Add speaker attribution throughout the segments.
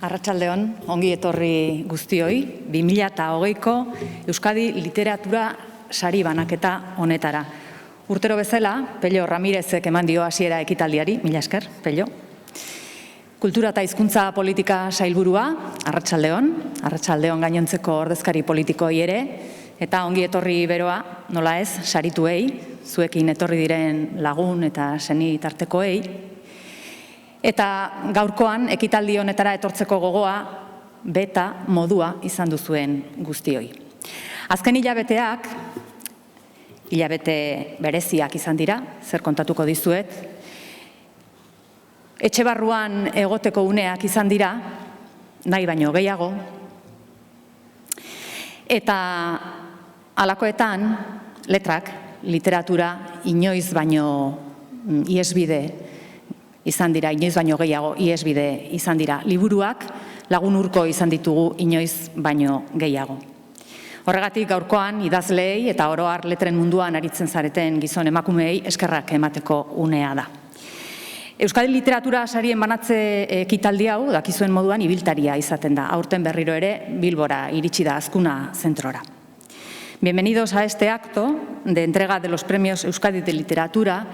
Speaker 1: Arratsaldeon, ongi etorri guztioi, 2020ko Euskadi Literatura Sari banaketa honetara. Urtero bezala, Pello Ramirezek eman dio hasiera ekitaldiari, mila esker, Pello. Kultura eta hizkuntza politika sailburua, arratsaldeon gainontzeko ordezkari politikoi ere, eta ongi etorri beroa, nola ez, sarituei, zuekin etorri diren lagun eta senitartekoei. Eta gaurkoan, ekitaldi honetara etortzeko gogoa, beta modua izan duzuen guztioi. Azken hilabeteak, hilabete bereziak izan dira, zer kontatuko dizuet. Etxe barruan egoteko uneak izan dira, nahi baino gehiago. Eta halakoetan, letrak, literatura, inoiz baino ihesbide izan dira, inoiz baino gehiago ihesbide izan dira. Liburuak lagun urko izan ditugu inoiz baino gehiago. Horregatik gaurkoan idazleei eta oro har letren munduan aritzen zareten gizon emakumeei eskerrak emateko unea da. Euskadi Literatura Sarien banatze ekitaldi hau, dakizuen moduan, ibiltaria izaten da. Aurten berriro ere Bilbora iritsi da Azkuna zentrora. Bienvenidos a este acto de entrega de los premios Euskadi de Literatura,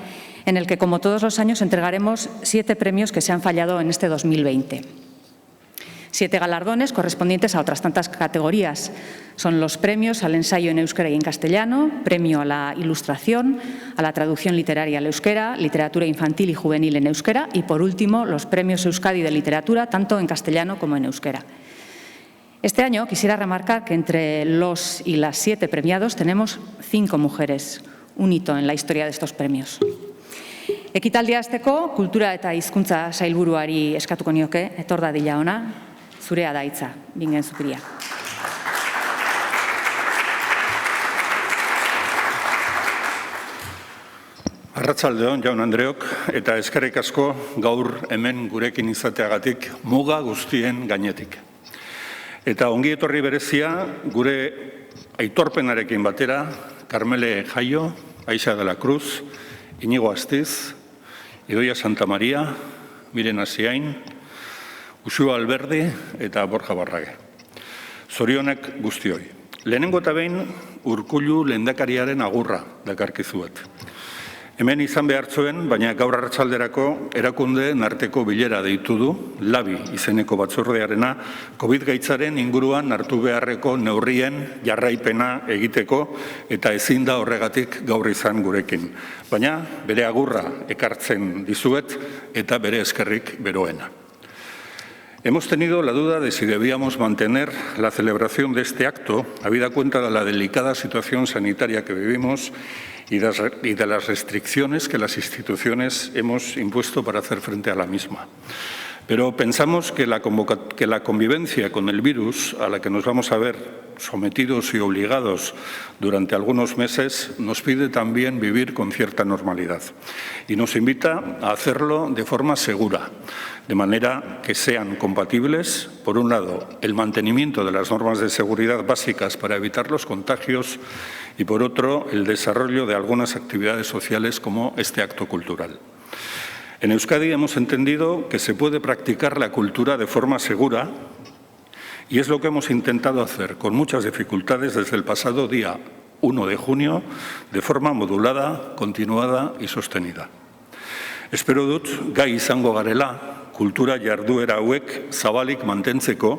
Speaker 1: en el que, como todos los años, entregaremos 7 premios que se han fallado en este 2020. 7 galardones correspondientes a otras tantas categorías. Son los premios al ensayo en euskera y en castellano, premio a la ilustración, a la traducción literaria al euskera, literatura infantil y juvenil en euskera y, por último, los premios Euskadi de Literatura, tanto en castellano como en euskera. Este año quisiera remarcar que entre los y las 7 premiados tenemos 5 mujeres, un hito en la historia de estos premios. Ekitaldia hasteko, kultura eta hizkuntza sailburuari eskatuko nioke, etor dadila ona, zurea da hitza, Bingen Zupiria.
Speaker 2: Arratsaldeon, jaun Andreok, eta eskerrik asko gaur hemen gurekin izateagatik muga guztien gainetik. Eta ongi etorri berezia gure aitorpenarekin batera, Carmele Jaio, Aixa de la Cruz, Iñigo Astiz, Idoia Santa Maria, Miren Asiain, Uxua Alberdi eta Borja Barrage. Zorionak guztioi. Lehenengo eta behin Urkullu lehendakariaren agurra dakarkizuet. Hemen izan behar zuen, baina gaur arratsalderako erakundeen arteko bilera deitu du, LABI izeneko batzordearena, COVID gaitzaren inguruan hartu beharreko neurrien jarraipena egiteko eta ezin da horregatik gaur izan gurekin. Baina bere agurra ekartzen dizuet eta bere eskerrik beroena. Hemos tenido la duda de si debíamos mantener la celebración de este acto, habida cuenta de la delicada situación sanitaria que vivimos y de las restricciones que las instituciones hemos impuesto para hacer frente a la misma. Pero pensamos que la convivencia con el virus, a la que nos vamos a ver sometidos y obligados durante algunos meses, nos pide también vivir con cierta normalidad y nos invita a hacerlo de forma segura, de manera que sean compatibles, por un lado, el mantenimiento de las normas de seguridad básicas para evitar los contagios y, por otro, el desarrollo de algunas actividades sociales como este acto cultural. En Euskadi hemos entendido que se puede practicar la cultura de forma segura y es lo que hemos intentado hacer con muchas dificultades desde el pasado día 1 de junio de forma modulada, continuada y sostenida. Espero dut gai izango garela kultura jarduera hauek zabalik mantentzeko,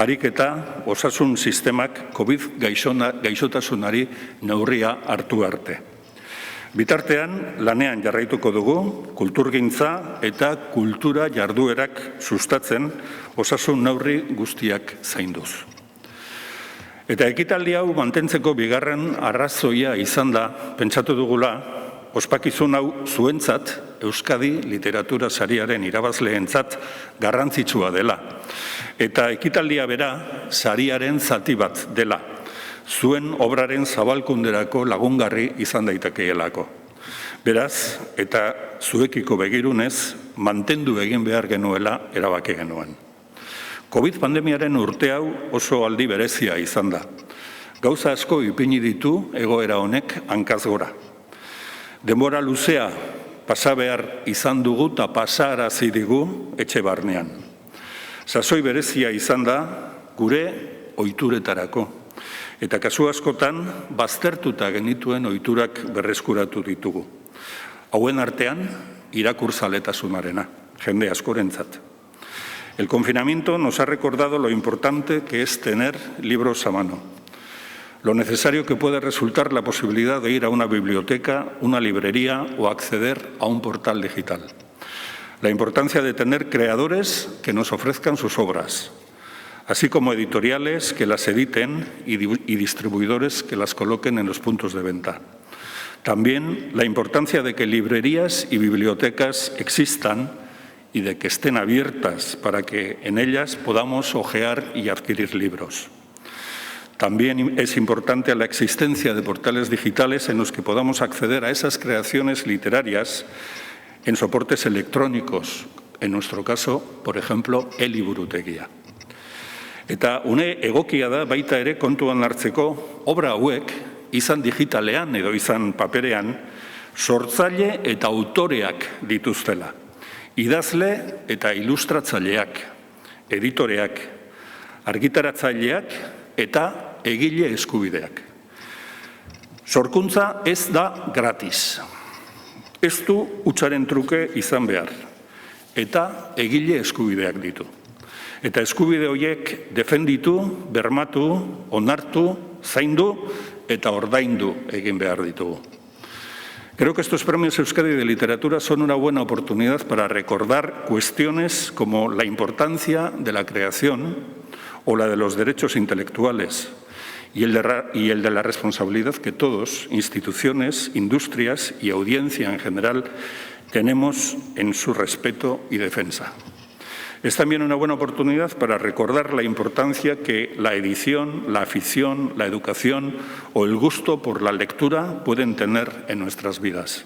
Speaker 2: ariketa osasun sistemak COVID gaixotasunari neurria hartu arte. Bitartean, lanean jarraituko dugu, kulturgintza eta kultura jarduerak sustatzen osasun neurri guztiak zainduz. Eta ekitaldi hau mantentzeko bigarren arrazoia izan da, pentsatu dugula, ospakizun hau zuentzat, Euskadi Literatura Sariaren irabazleentzat garrantzitsua dela. Eta ekitaldia bera, sariaren zati bat dela. Zuen obraren zabalkunderako lagungarri izan daitekeelako. Beraz, eta zuekiko begirunez, mantendu egin behar genuela erabaki genuen. COVID pandemiaren urte hau oso aldi berezia izan da. Gauza asko ipini ditu egoera honek hankaz gora. Denbora luzea pasa behar izan dugu eta pasarazi digu etxe barnean. Sasoi berezia izan da gure ohituretarako. Eta kasu askotan, baztertuta genituen ohiturak berreskuratu ditugu. Hauen artean, irakurzaletasunarena, jende askorentzat. El confinamiento nos ha recordado lo importante que es tener libros a mano. Lo necesario que puede resultar la posibilidad de ir a una biblioteca, una librería o acceder a un portal digital. La importancia de tener creadores que nos ofrezcan sus obras, así como editoriales que las editen y distribuidores que las coloquen en los puntos de venta. También la importancia de que librerías y bibliotecas existan y de que estén abiertas para que en ellas podamos hojear y adquirir libros. También es importante la existencia de portales digitales en los que podamos acceder a esas creaciones literarias en soportes electrónicos, en nuestro caso, por ejemplo, e-liburutegia. Eta une egokia da baita ere kontuan hartzeko obra hauek izan digitalean edo izan paperean sortzaile eta autoreak dituztela. Idazle eta ilustratzaileak, editoreak, argitaratzaileak eta egile eskubideak. Sorkuntza ez da gratis. Ez du hutsaren truke izan behar. Eta egile eskubideak ditu. Eta eskubide horiek defenditu, bermatu, onartu, zaindu eta ordaindu egin behar ditugu. Creo que estos premios Euskadi de Literatura son una buena oportunidad para recordar cuestiones como la importancia de la creación o la de los derechos intelectuales y el de la responsabilidad que todos, instituciones, industrias y audiencia en general, tenemos en su respeto y defensa. Es también una buena oportunidad para recordar la importancia que la edición, la afición, la educación o el gusto por la lectura pueden tener en nuestras vidas.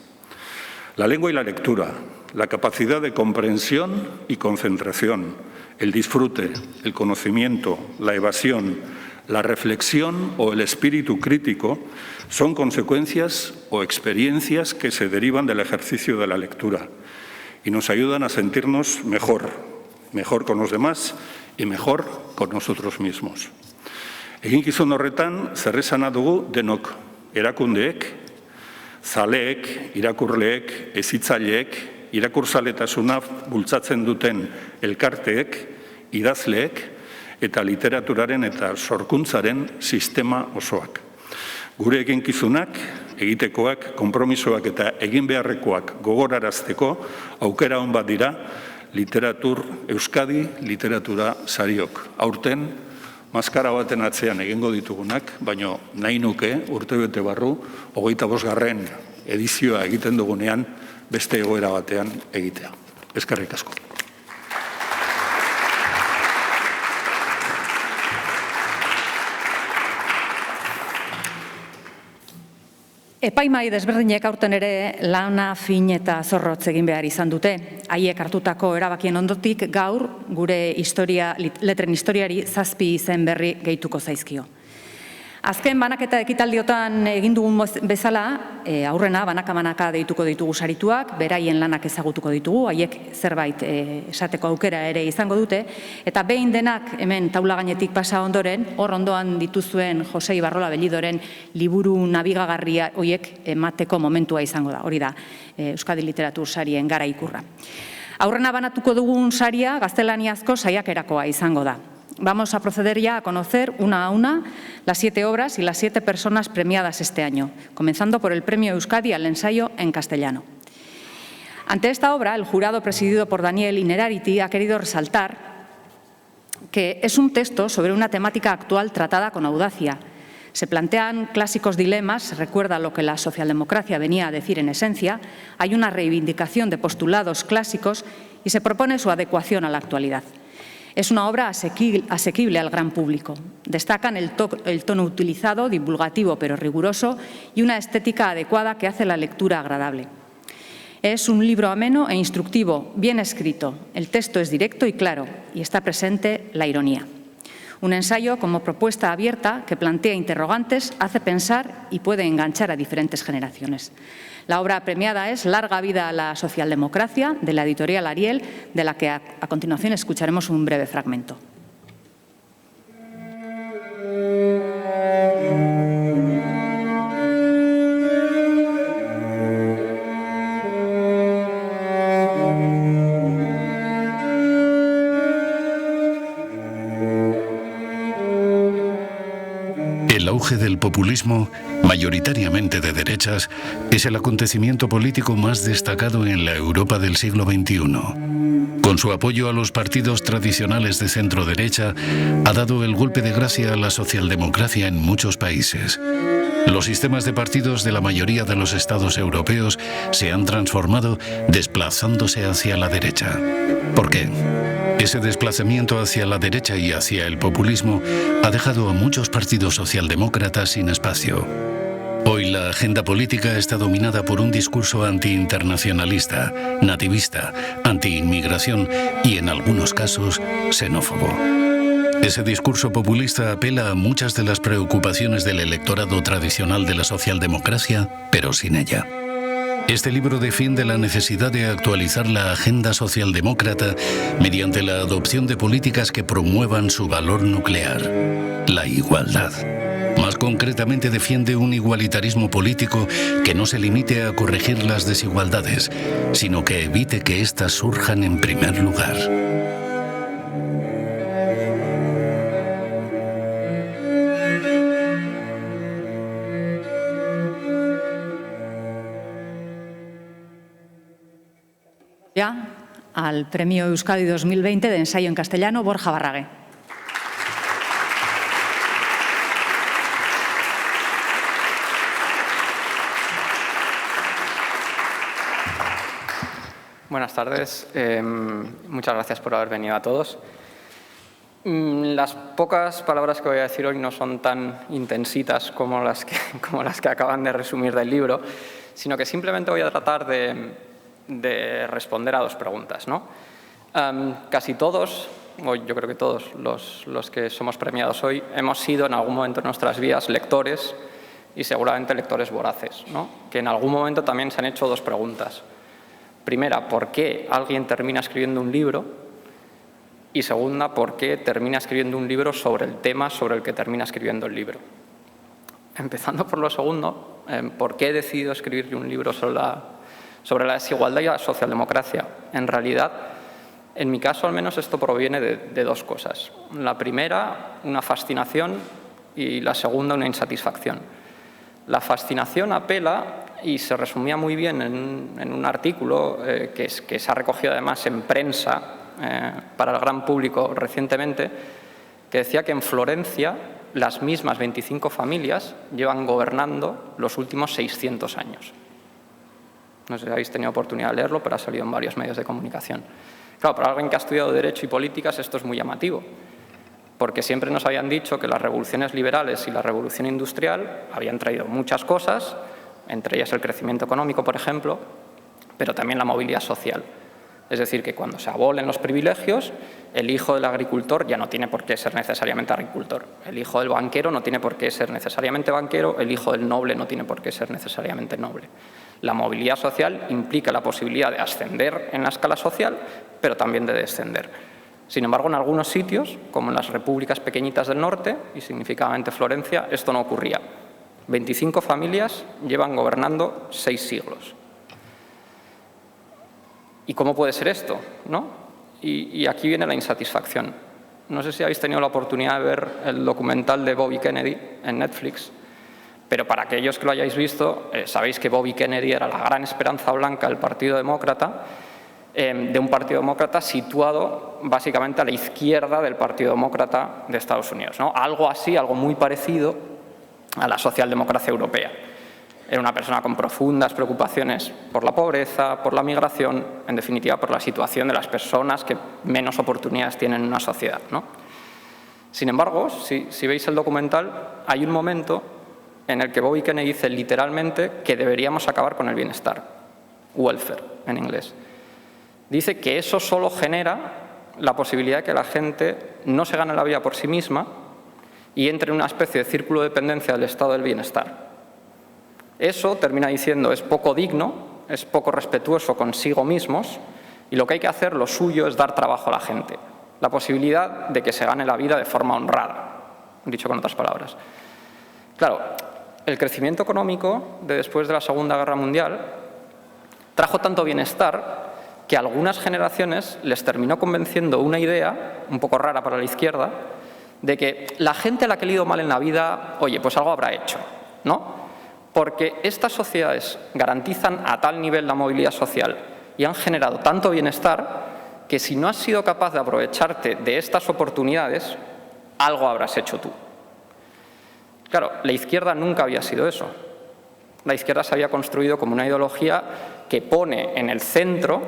Speaker 2: La lengua y la lectura, la capacidad de comprensión y concentración, el disfrute, el conocimiento, la evasión, la reflexión o el espíritu crítico son consecuencias o experiencias que se derivan del ejercicio de la lectura y nos ayudan a sentirnos mejor con los demás y mejor con nosotros mismos. Eginkizun horretan, zer esana dugu denok, erakundeek, zaleek, irakurleek, hezitzaileek, irakurzaletasuna bultzatzen duten elkarteek, idazleek eta literaturaren eta sorkuntzaren sistema osoak. Gure eginkizunak, egitekoak, konpromisoak eta egin beharrekoak gogorarazteko aukera on bat dira Euskadi literatura sariok. Aurten, maskara baten atzean egingo ditugunak, baina nahi nuke urtebete barru 25. edizioa egiten dugunean beste egoera batean egitea. Eskerrik asko.
Speaker 1: Epaimahai desberdinek aurten ere lana fin eta zorrotz egin behar izan dute. Haiek hartutako erabakien ondotik gaur gure letren historiari 7 izen berri gehituko zaizkio. Azken banaketa ekitaldiotan egin dugun bezala, aurrena banaka-banaka deituko ditugu sarituak, beraien lanak ezagutuko ditugu, haiek zerbait esateko aukera ere izango dute, eta behin denak hemen taula gainetik pasa ondoren, hor ondoan dituzuen Jose Ibarrola Bellidoren liburu nabigagarria horiek emateko momentua izango da, hori da Euskadi Literatur Sarien gara ikurra. Aurrena banatuko dugun saria gaztelaniazko saiakerakoa izango da. Vamos a proceder ya a conocer una a una las 7 obras y las 7 personas premiadas este año, comenzando por el Premio Euskadi al ensayo en castellano. Ante esta obra, el jurado presidido por Daniel Innerarity ha querido resaltar que es un texto sobre una temática actual tratada con audacia. Se plantean clásicos dilemas, se recuerda lo que la socialdemocracia venía a decir en esencia, hay una reivindicación de postulados clásicos y se propone su adecuación a la actualidad. Es una obra asequible al gran público. Destacan el tono utilizado, divulgativo pero riguroso, y una estética adecuada que hace la lectura agradable. Es un libro ameno e instructivo, bien escrito. El texto es directo y claro, y está presente la ironía. Un ensayo como propuesta abierta que plantea interrogantes, hace pensar y puede enganchar a diferentes generaciones. La obra premiada es Larga vida a la socialdemocracia, de la editorial Ariel, de la que a continuación escucharemos un breve fragmento.
Speaker 3: El auge del populismo, mayoritariamente de derechas, es el acontecimiento político más destacado en la Europa del siglo XXI. Con su apoyo a los partidos tradicionales de centro-derecha, ha dado el golpe de gracia a la socialdemocracia en muchos países. Los sistemas de partidos de la mayoría de los estados europeos se han transformado desplazándose hacia la derecha. ¿Por qué? Ese desplazamiento hacia la derecha y hacia el populismo ha dejado a muchos partidos socialdemócratas sin espacio. Hoy la agenda política está dominada por un discurso antiinternacionalista, nativista, antiinmigración y, en algunos casos, xenófobo. Ese discurso populista apela a muchas de las preocupaciones del electorado tradicional de la socialdemocracia, pero sin ella. Este libro defiende la necesidad de actualizar la agenda socialdemócrata mediante la adopción de políticas que promuevan su valor nuclear, la igualdad. Más concretamente defiende un igualitarismo político que no se limite a corregir las desigualdades, sino que evite que éstas surjan en primer lugar.
Speaker 1: Al Premio Euskadi 2020 de ensayo en castellano, Borja Barrague.
Speaker 4: Buenas tardes. Muchas gracias por haber venido a todos. Las pocas palabras que voy a decir hoy no son tan intensitas como las que acaban de resumir del libro, sino que simplemente voy a tratar de responder a dos preguntas, ¿no? Casi todos, o yo creo que todos los que somos premiados hoy, hemos sido en algún momento de nuestras vidas lectores y seguramente lectores voraces, ¿no? Que en algún momento también se han hecho dos preguntas. Primera, ¿por qué alguien termina escribiendo un libro? Y segunda, ¿por qué termina escribiendo un libro sobre el tema sobre el que termina escribiendo el libro? Empezando por lo segundo, ¿por qué he decidido escribir un libro sobre la desigualdad y la socialdemocracia? En realidad, en mi caso al menos, esto proviene de dos cosas. La primera, una fascinación, y la segunda, una insatisfacción. La fascinación apela, y se resumía muy bien en un artículo que se ha recogido además en prensa para el gran público recientemente, que decía que en Florencia las mismas 25 familias llevan gobernando los últimos 600 años. No sé si habéis tenido oportunidad de leerlo, pero ha salido en varios medios de comunicación. Claro, para alguien que ha estudiado Derecho y Políticas esto es muy llamativo, porque siempre nos habían dicho que las revoluciones liberales y la revolución industrial habían traído muchas cosas, entre ellas el crecimiento económico, por ejemplo, pero también la movilidad social. Es decir, que cuando se abolen los privilegios, el hijo del agricultor ya no tiene por qué ser necesariamente agricultor. El hijo del banquero no tiene por qué ser necesariamente banquero, el hijo del noble no tiene por qué ser necesariamente noble. La movilidad social implica la posibilidad de ascender en la escala social, pero también de descender. Sin embargo, en algunos sitios, como en las repúblicas pequeñitas del norte, y significativamente Florencia, esto no ocurría. 25 familias llevan gobernando 6 siglos. ¿Y cómo puede ser esto, no? Y aquí viene la insatisfacción. No sé si habéis tenido la oportunidad de ver el documental de Bobby Kennedy en Netflix, pero para aquellos que lo hayáis visto, sabéis que Bobby Kennedy era la gran esperanza blanca del Partido Demócrata, de un Partido Demócrata situado básicamente a la izquierda del Partido Demócrata de Estados Unidos, ¿no? Algo así, algo muy parecido a la socialdemocracia europea. Era una persona con profundas preocupaciones por la pobreza, por la migración, en definitiva por la situación de las personas que menos oportunidades tienen en una sociedad, ¿no? Sin embargo, si veis el documental, hay un momento en el que Bobby Kennedy dice literalmente que deberíamos acabar con el bienestar, welfare en inglés. Dice que eso solo genera la posibilidad de que la gente no se gane la vida por sí misma y entre en una especie de círculo de dependencia del estado del bienestar. Eso, termina diciendo, es poco digno, es poco respetuoso consigo mismos y lo que hay que hacer, lo suyo, es dar trabajo a la gente. La posibilidad de que se gane la vida de forma honrada, dicho con otras palabras. Claro, el crecimiento económico de después de la Segunda Guerra Mundial trajo tanto bienestar que a algunas generaciones les terminó convenciendo una idea, un poco rara para la izquierda, de que la gente a la que le ha ido mal en la vida, oye, pues algo habrá hecho, ¿no? Porque estas sociedades garantizan a tal nivel la movilidad social y han generado tanto bienestar que si no has sido capaz de aprovecharte de estas oportunidades, algo habrás hecho tú. Claro, la izquierda nunca había sido eso. La izquierda se había construido como una ideología que pone en el centro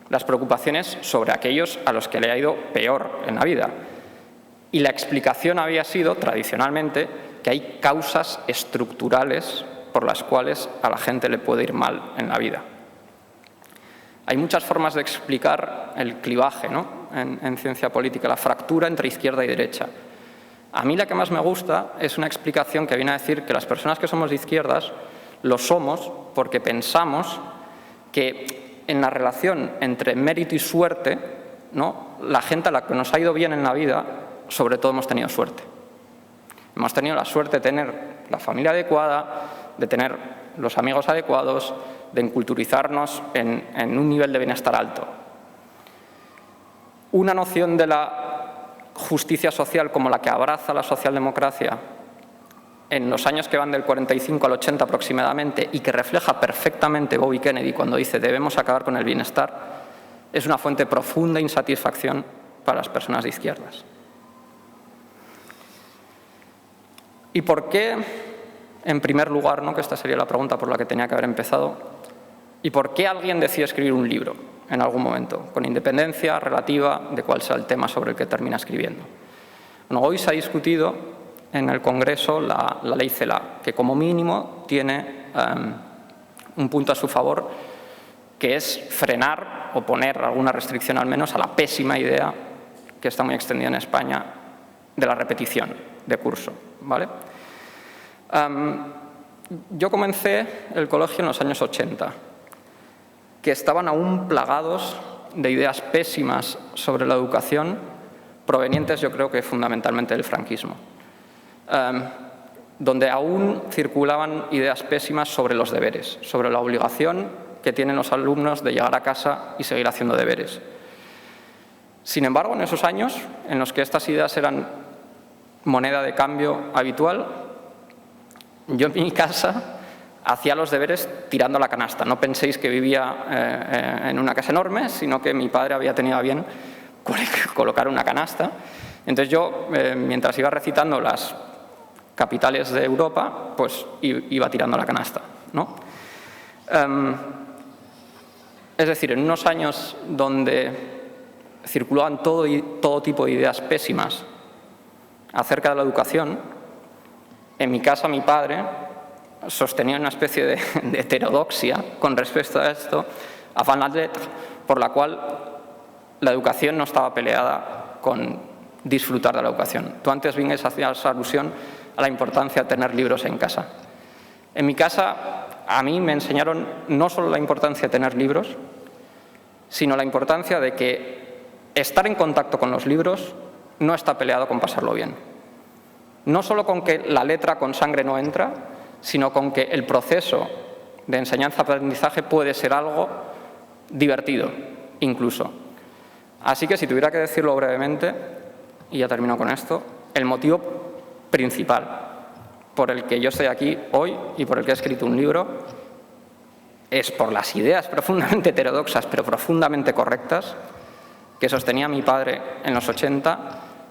Speaker 4: las preocupaciones sobre aquellos a los que le ha ido peor en la vida. Y la explicación había sido, tradicionalmente, que hay causas estructurales por las cuales a la gente le puede ir mal en la vida. Hay muchas formas de explicar el clivaje, ¿no? en ciencia política, la fractura entre izquierda y derecha. A mí la que más me gusta es una explicación que viene a decir que las personas que somos de izquierdas lo somos porque pensamos que en la relación entre mérito y suerte, ¿no? La gente a la que nos ha ido bien en la vida, sobre todo hemos tenido suerte. Hemos tenido la suerte de tener la familia adecuada, de tener los amigos adecuados, de enculturizarnos en un nivel de bienestar alto. Una noción de la justicia social como la que abraza la socialdemocracia en los años que van del 45 al 80 aproximadamente y que refleja perfectamente Bobby Kennedy cuando dice debemos acabar con el bienestar, es una fuente de profunda insatisfacción para las personas de izquierdas. ¿Y por qué, en primer lugar, ¿no? que esta sería la pregunta por la que tenía que haber empezado, ¿Y por qué alguien decide escribir un libro en algún momento, con independencia relativa de cuál sea el tema sobre el que termina escribiendo? Bueno, hoy se ha discutido en el Congreso la ley CELA, que como mínimo tiene un punto a su favor, que es frenar o poner alguna restricción al menos a la pésima idea que está muy extendida en España de la repetición de curso, ¿vale? Yo comencé el colegio en los años 80, que estaban aún plagados de ideas pésimas sobre la educación, provenientes yo creo que fundamentalmente del franquismo, donde aún circulaban ideas pésimas sobre los deberes, sobre la obligación que tienen los alumnos de llegar a casa y seguir haciendo deberes. Sin embargo, en esos años en los que estas ideas eran moneda de cambio habitual, yo en mi casa hacía los deberes tirando la canasta. No penséis que vivía en una casa enorme, sino que mi padre había tenido a bien colocar una canasta. Entonces yo, mientras iba recitando las capitales de Europa, pues iba tirando la canasta, ¿no? Es decir, en unos años donde circulaban todo tipo de ideas pésimas acerca de la educación, en mi casa mi padre sostenía una especie de heterodoxia con respecto a esto, avant la lettre, por la cual la educación no estaba peleada con disfrutar de la educación. Tú antes bien hacías alusión a la importancia de tener libros en casa. En mi casa a mí me enseñaron no solo la importancia de tener libros, sino la importancia de que estar en contacto con los libros no está peleado con pasarlo bien. No solo con que la letra con sangre no entra, sino con que el proceso de enseñanza-aprendizaje puede ser algo divertido, incluso. Así que si tuviera que decirlo brevemente, y ya termino con esto, el motivo principal por el que yo estoy aquí hoy y por el que he escrito un libro es por las ideas profundamente heterodoxas, pero profundamente correctas, que sostenía mi padre en los 80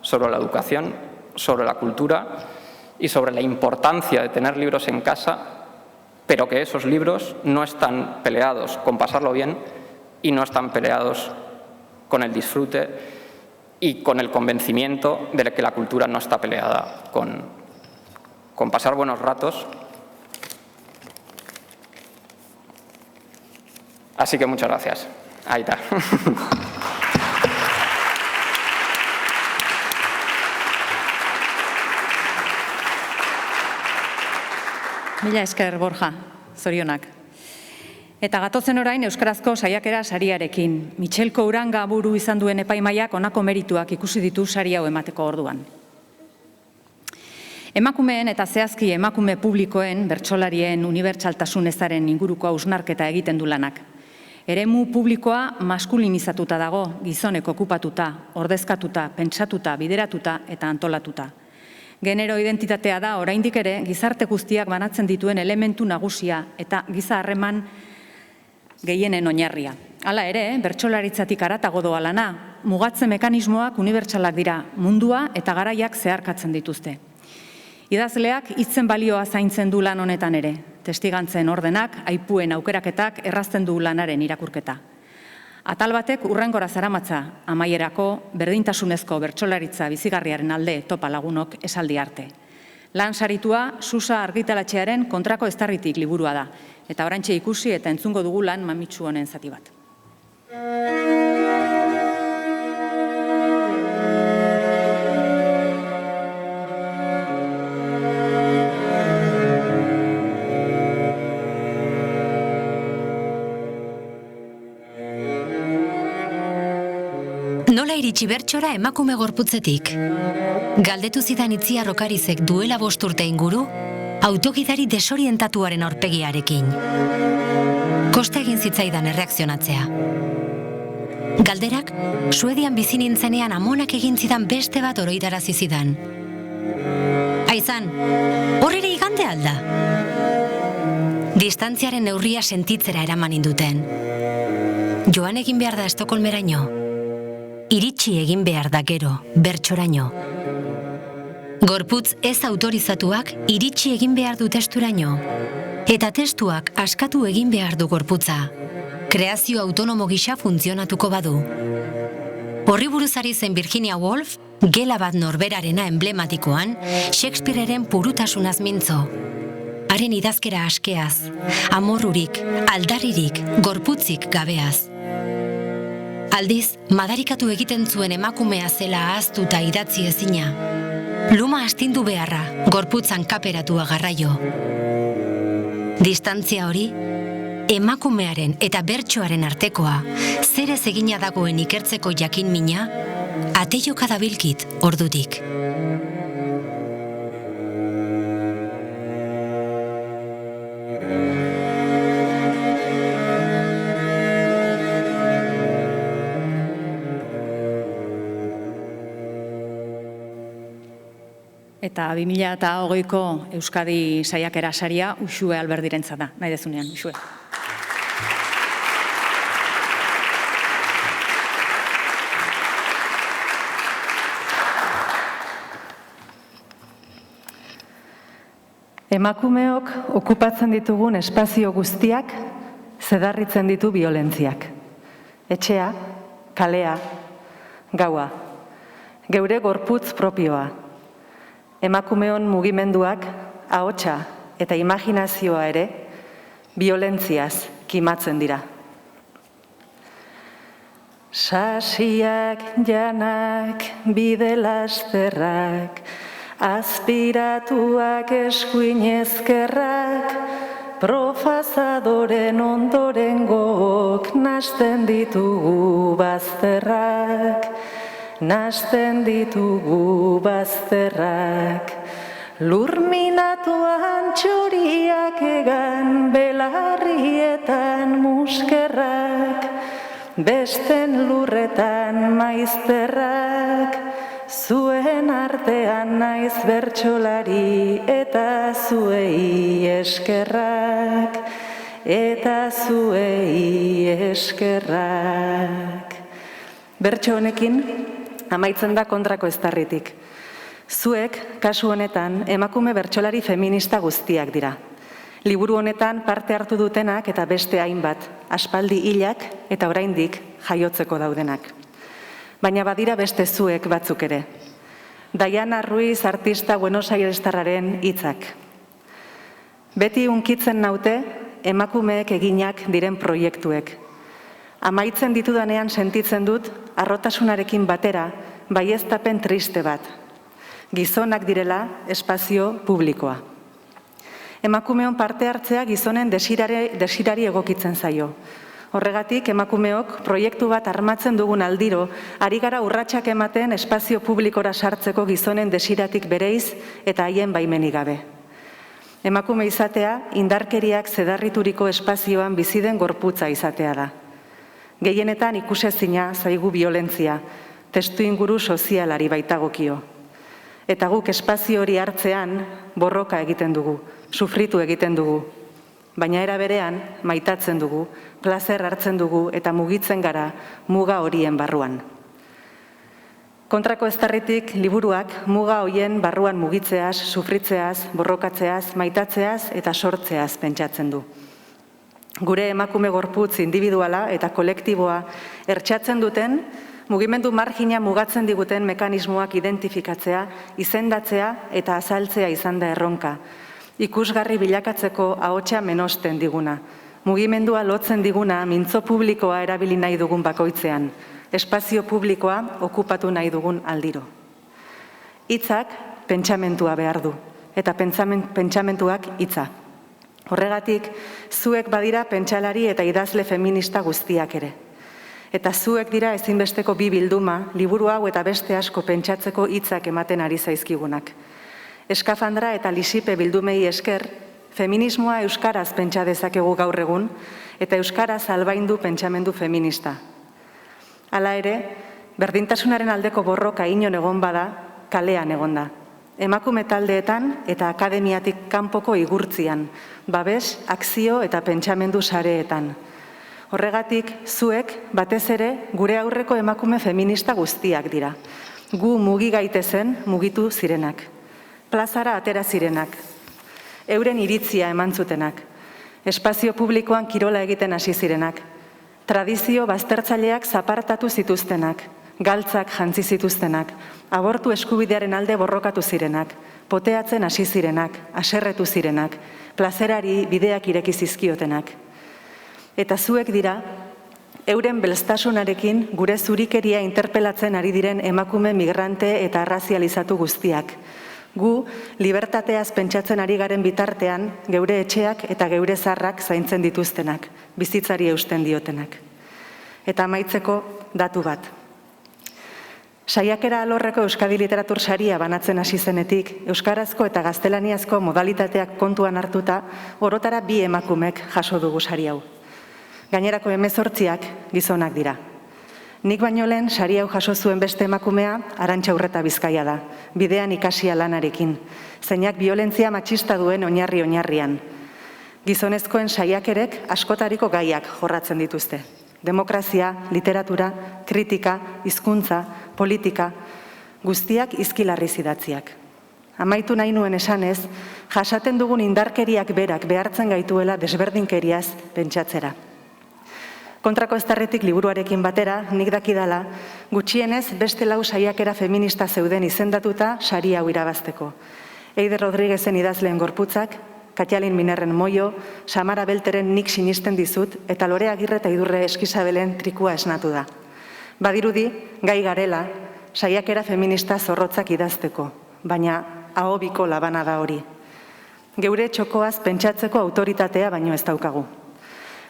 Speaker 4: sobre la educación, sobre la cultura y sobre la importancia de tener libros en casa, pero que esos libros no están peleados con pasarlo bien y no están peleados con el disfrute y con el convencimiento de que la cultura no está peleada con pasar buenos ratos. Así que muchas gracias. Ahí está.
Speaker 1: Mila esker, Borja, zorionak. Eta gatozen orain euskarazko saiakera sariarekin. Mitxelko Uranga buru izan duen epaimaiak honako merituak ikusi ditu sari hau emateko orduan. Emakumeen eta zehazki emakume publikoen, bertsolarien unibertsaltasun ezaren inguruko hausnarketa egiten du lanak. Eremu publikoa maskulinizatuta dago, gizonek okupatuta, ordezkatuta, pentsatuta, bideratuta eta antolatuta. Genero identitatea da oraindik ere gizarte guztiak banatzen dituen elementu nagusia eta giza harreman gehienen oinarria. Hala ere, bertsolaritzatik haratago doa lana, mugatze mekanismoak unibertsalak dira, mundua eta garaiak zeharkatzen dituzte. Idazleak hitzen balioa zaintzen du lan honetan ere. Testigantzen ordenak, aipuen aukeraketak errazten du lanaren irakurketa. Atal batek hurrengora zaramatza, amaierako berdintasunezko bertsolaritza bizigarriaren alde topa lagunok esaldi arte. Lan saritua Susa argitaletxearen kontrako eztarritik liburua da, eta oraintxe ikusi eta entzungo dugu lan mamitsu honen zati bat.
Speaker 5: Nola iritsi bertsora emakume gorputzetik? Galdetu zidan Itziar Okarizek duela 5 urte inguru, autogidari desorientatuaren aurpegiarekin. Kosta egin zitzaidan erreakzionatzea. Galderak, Suedian bizi nintzenean amonak egin zidan beste bat oroitarazi zidan. Aizan, hor ere igande alda? Distantziaren neurria sentitzera eraman induten. Joan egin behar da Estokolmeraino. Iritsi egin behar da gero, bertsoraino. Gorputz ez autorizatuak iritsi egin behar dut esturaino. Eta testuak askatu egin behar du gorputza. Kreazio autonomo gisa funtzionatuko badu. Horri buruz ari zen Virginia Woolf, Gela bat norberarena emblematikoan, Shakespeareren purutasunaz mintzo. Haren idazkera askeaz, amorrurik, aldarririk, gorputzik gabeaz. Aldiz, madarikatu egiten zuen emakumea zela ahaztuta idatzi ezina. Luma astindu beharra, gorputzan kaperatua garraio. Distantzia hori, emakumearen eta bertsoaren artekoa, zerez egina dagoen ikertzeko jakin mina, ateioka dabilkit ordutik.
Speaker 1: Eta 2020ko Euskadi saiakera saria Uxue Alberdirentza da, nahi dezunean, Uxue.
Speaker 6: Emakumeok okupatzen ditugun espazio guztiak zedarritzen ditu biolentziak. Etxea, kalea, gaua, geure gorputz propioa. Emakumeon mugimenduak, ahotsa eta imaginazioa ere, biolentziaz kimatzen dira. Sasiak, janak, bide lasterrak, azpiratuak eskuinezkerrak, profazadoren ondorengok nasten ditugu bazterrak. Nasten ditugu bazterrak, lurminatuan txoriak egan, belarrietan muskerrak, besten lurretan maizterrak, zuen artean naiz bertsolari eta zuei eskerrak, eta zuei eskerrak. Bertso honekin, amaitzen da kontrako eztarritik. Zuek, kasu honetan, emakume bertsolari feminista guztiak dira. Liburu honetan parte hartu dutenak eta beste hainbat, aspaldi hilak eta oraindik jaiotzeko daudenak. Baina badira beste zuek batzuk ere. Diana Ruiz artista Buenos Airestarraren hitzak. Beti hunkitzen naute emakumeek eginak diren proiektuek. Amaitzen ditudanean sentitzen dut, harrotasunarekin batera, baieztapen triste bat. Gizonak direla espazio publikoa. Emakumeon parte hartzea gizonen desirari egokitzen zaio. Horregatik, emakumeok proiektu bat armatzen dugun aldiro, ari gara urratsak ematen espazio publikora sartzeko gizonen desiratik bereiz eta haien baimenik gabe. Emakume izatea, indarkeriak zedarrituriko espazioan biziden gorputza izatea da. Gehienetan ikusezina zaigu biolentzia, testuinguru sozialari baitagokio. Eta guk espazio hori hartzean borroka egiten dugu, sufritu egiten dugu. Baina era berean maitatzen dugu, plazer hartzen dugu eta mugitzen gara muga horien barruan. Kontrako eztarritik liburuak muga horien barruan mugitzeaz, sufritzeaz, borrokatzeaz, maitatzeaz eta sortzeaz pentsatzen du. Gure emakume gorputz individuala eta kolektiboa ertsatzen duten, mugimendu margina mugatzen diguten mekanismoak identifikatzea, izendatzea eta azaltzea izan da erronka. Ikusgarri bilakatzeko ahotsa menosten diguna. Mugimendua lotzen diguna mintzo publikoa erabili nahi dugun bakoitzean. Espazio publikoa okupatu nahi dugun aldiro. Hitzak pentsamentua behar du, eta pentsamentuak hitza. Horregatik, zuek badira pentsalari eta idazle feminista guztiak ere. Eta zuek dira ezinbesteko bi bilduma, liburu hau eta beste asko pentsatzeko hitzak ematen ari zaizkigunak. Eskafandra eta Lisipe bildumei esker, feminismoa euskaraz pentsa dezakegu gaur egun, eta euskaraz albaindu pentsamendu feminista. Hala ere, berdintasunaren aldeko borroka inon egon bada, kalean egon da. Emakume taldeetan eta akademiatik kanpoko igurtzian, babes, akzio eta pentsamendu sareetan. Horregatik, zuek, batez ere, gure aurreko emakume feminista guztiak dira. Gu mugi gaitezen mugitu zirenak. Plazara atera zirenak. Euren iritzia eman zutenak. espazio publikoan kirola egiten hasi zirenak, tradizio baztertzaileak zapartatu zituztenak, galtzak jantzi zituztenak, abortu eskubidearen alde borrokatu zirenak, poteatzen hasi zirenak, haserretu zirenak, plazerari bideak ireki zizkiotenak. Eta zuek dira, euren belztasunarekin gure zurikeria interpelatzen ari diren emakume migrante eta arrazializatu guztiak. Gu, libertateaz pentsatzen ari garen bitartean, geure etxeak eta geure zarrak zaintzen dituztenak, bizitzari eusten diotenak. Eta amaitzeko datu bat. Saiakera alorreko Euskadi Literatur Saria banatzen hasi zenetik, euskarazko eta gaztelaniazko modalitateak kontuan hartuta, orotara 2 emakumek jaso dugu sari hau. Gainerako 18 gizonak dira. Nik baino lehen sari hau jaso zuen beste emakumea Arantxa Urreta Bizkaia da, bidean ikasia lanarekin, zeinak biolentzia matxista duen oinarri-oinarrian. Gizonezkoen saiakerek askotariko gaiak jorratzen dituzte. Demokrazia, literatura, kritika, hizkuntza, politika, guztiak izkilarri idatziak. Amaitu nahi nuen esanez, jasaten dugun indarkeriak berak behartzen gaituela desberdinkeriaz pentsatzera. Kontrako eztarritik liburuarekin batera, nik dakidala, gutxienez beste 4 saiakera feminista zeuden izendatuta sari hau irabazteko. Eider Rodriguezen idazleen gorputzak, Katialin Minerren Moio, Samara Belteren Nik sinisten dizut, eta Lore Agirre eta Idurre Eskizabelen Trikua esnatu da. Badirudi, gai garela, saiakera feminista zorrotzak idazteko, baina ahobiko labana da hori. Geure txokoaz pentsatzeko autoritatea baino ez daukagu.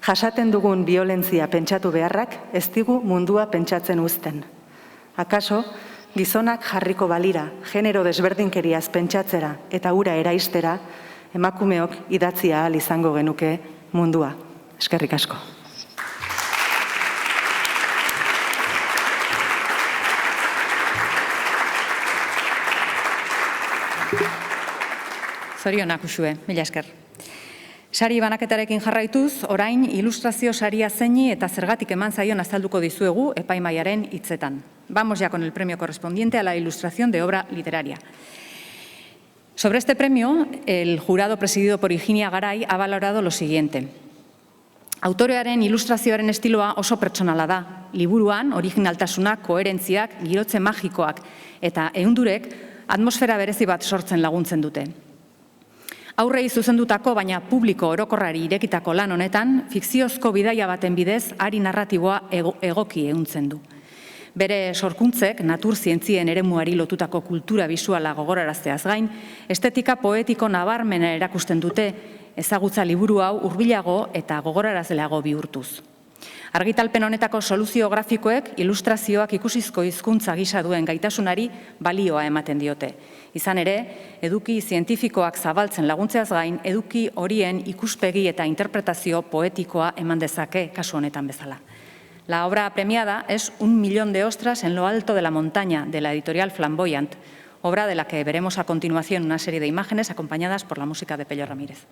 Speaker 6: Jasaten dugun biolentzia pentsatu beharrak ez digu mundua pentsatzen uzten. Akaso, gizonak jarriko balira, genero desberdinkeriaz pentsatzera eta ura eraistera, emakumeok idatzia ahal izango genuke mundua. Eskerrik asko.
Speaker 1: Zorionak usue, mila esker. Sari banaketarekin jarraituz, orain ilustrazio saria zeini eta zergatik eman zaion azalduko dizuegu epaimaiaren hitzetan. Vamos ya con el premio correspondiente a la ilustración de obra literaria. Sobre este premio, el jurado presidido por Higinia Garay ha valorado lo siguiente. Autorearen ilustrazioaren estiloa oso pertsonala da. Liburuan, originaltasunak, koherentziak, girotze magikoak eta ehundurek atmosfera berezi bat sortzen laguntzen dute. Aurrei zuzendutako, baina publiko orokorrari irekitako lan honetan, fikziozko bidaia baten bidez, ari narratiboa egoki ehuntzen du. Bere sorkuntzek, natur zientzien eremuari lotutako kultura bisuala gogorarazteaz gain, estetika poetiko nabarmena erakusten dute, ezagutza liburu hau hurbilago eta gogorarazleago bihurtuz. Argitalpen honetako soluzio grafikoek ilustrazioak ikusizko hizkuntza gisa duen gaitasunari balioa ematen diote. Izan ere, eduki zientifikoak zabaltzen laguntzeaz gain, eduki horien ikuspegi eta interpretazio poetikoa eman dezake kasu honetan bezala. La obra premiada es 1 millón de ostras en lo alto de la montaña, de la editorial Flamboyant, obra de la que veremos a continuación una serie de imágenes acompañadas por la música de Pello Ramírez.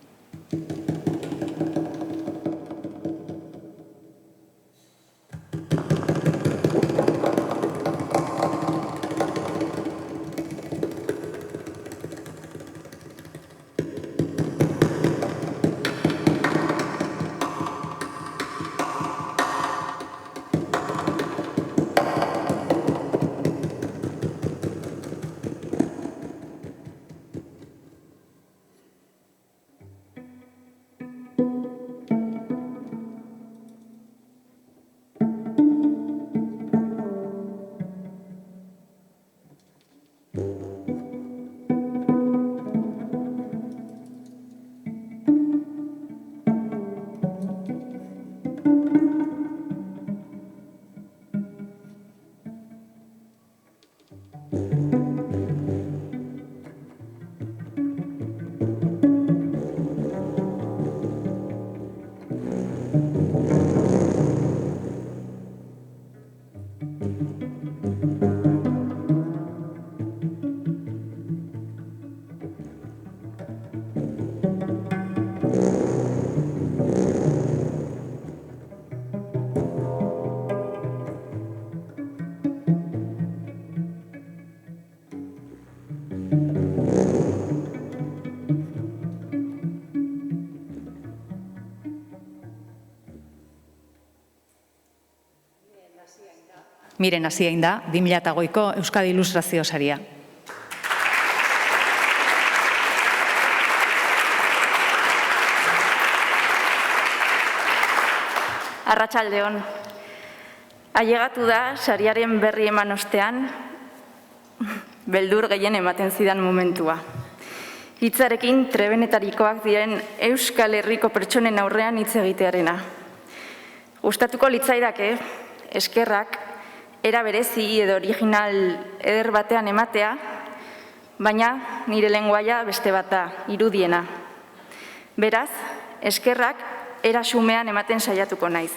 Speaker 1: Miren Asiain da, 2008ko Euskadi Ilustrazio Saria.
Speaker 7: Arratsaldeon. Ailegatu da sariaren berri eman ostean, beldur gehien ematen zidan momentua. Hitzarekin trebenetarikoak diren Euskal Herriko pertsonen aurrean hitz egitearena. Gustatuko litzaidake, eskerrak, era berezi edo original eder batean ematea, baina nire lenguaia beste bat da, irudiena. Beraz, eskerrak era xumean ematen saiatuko naiz.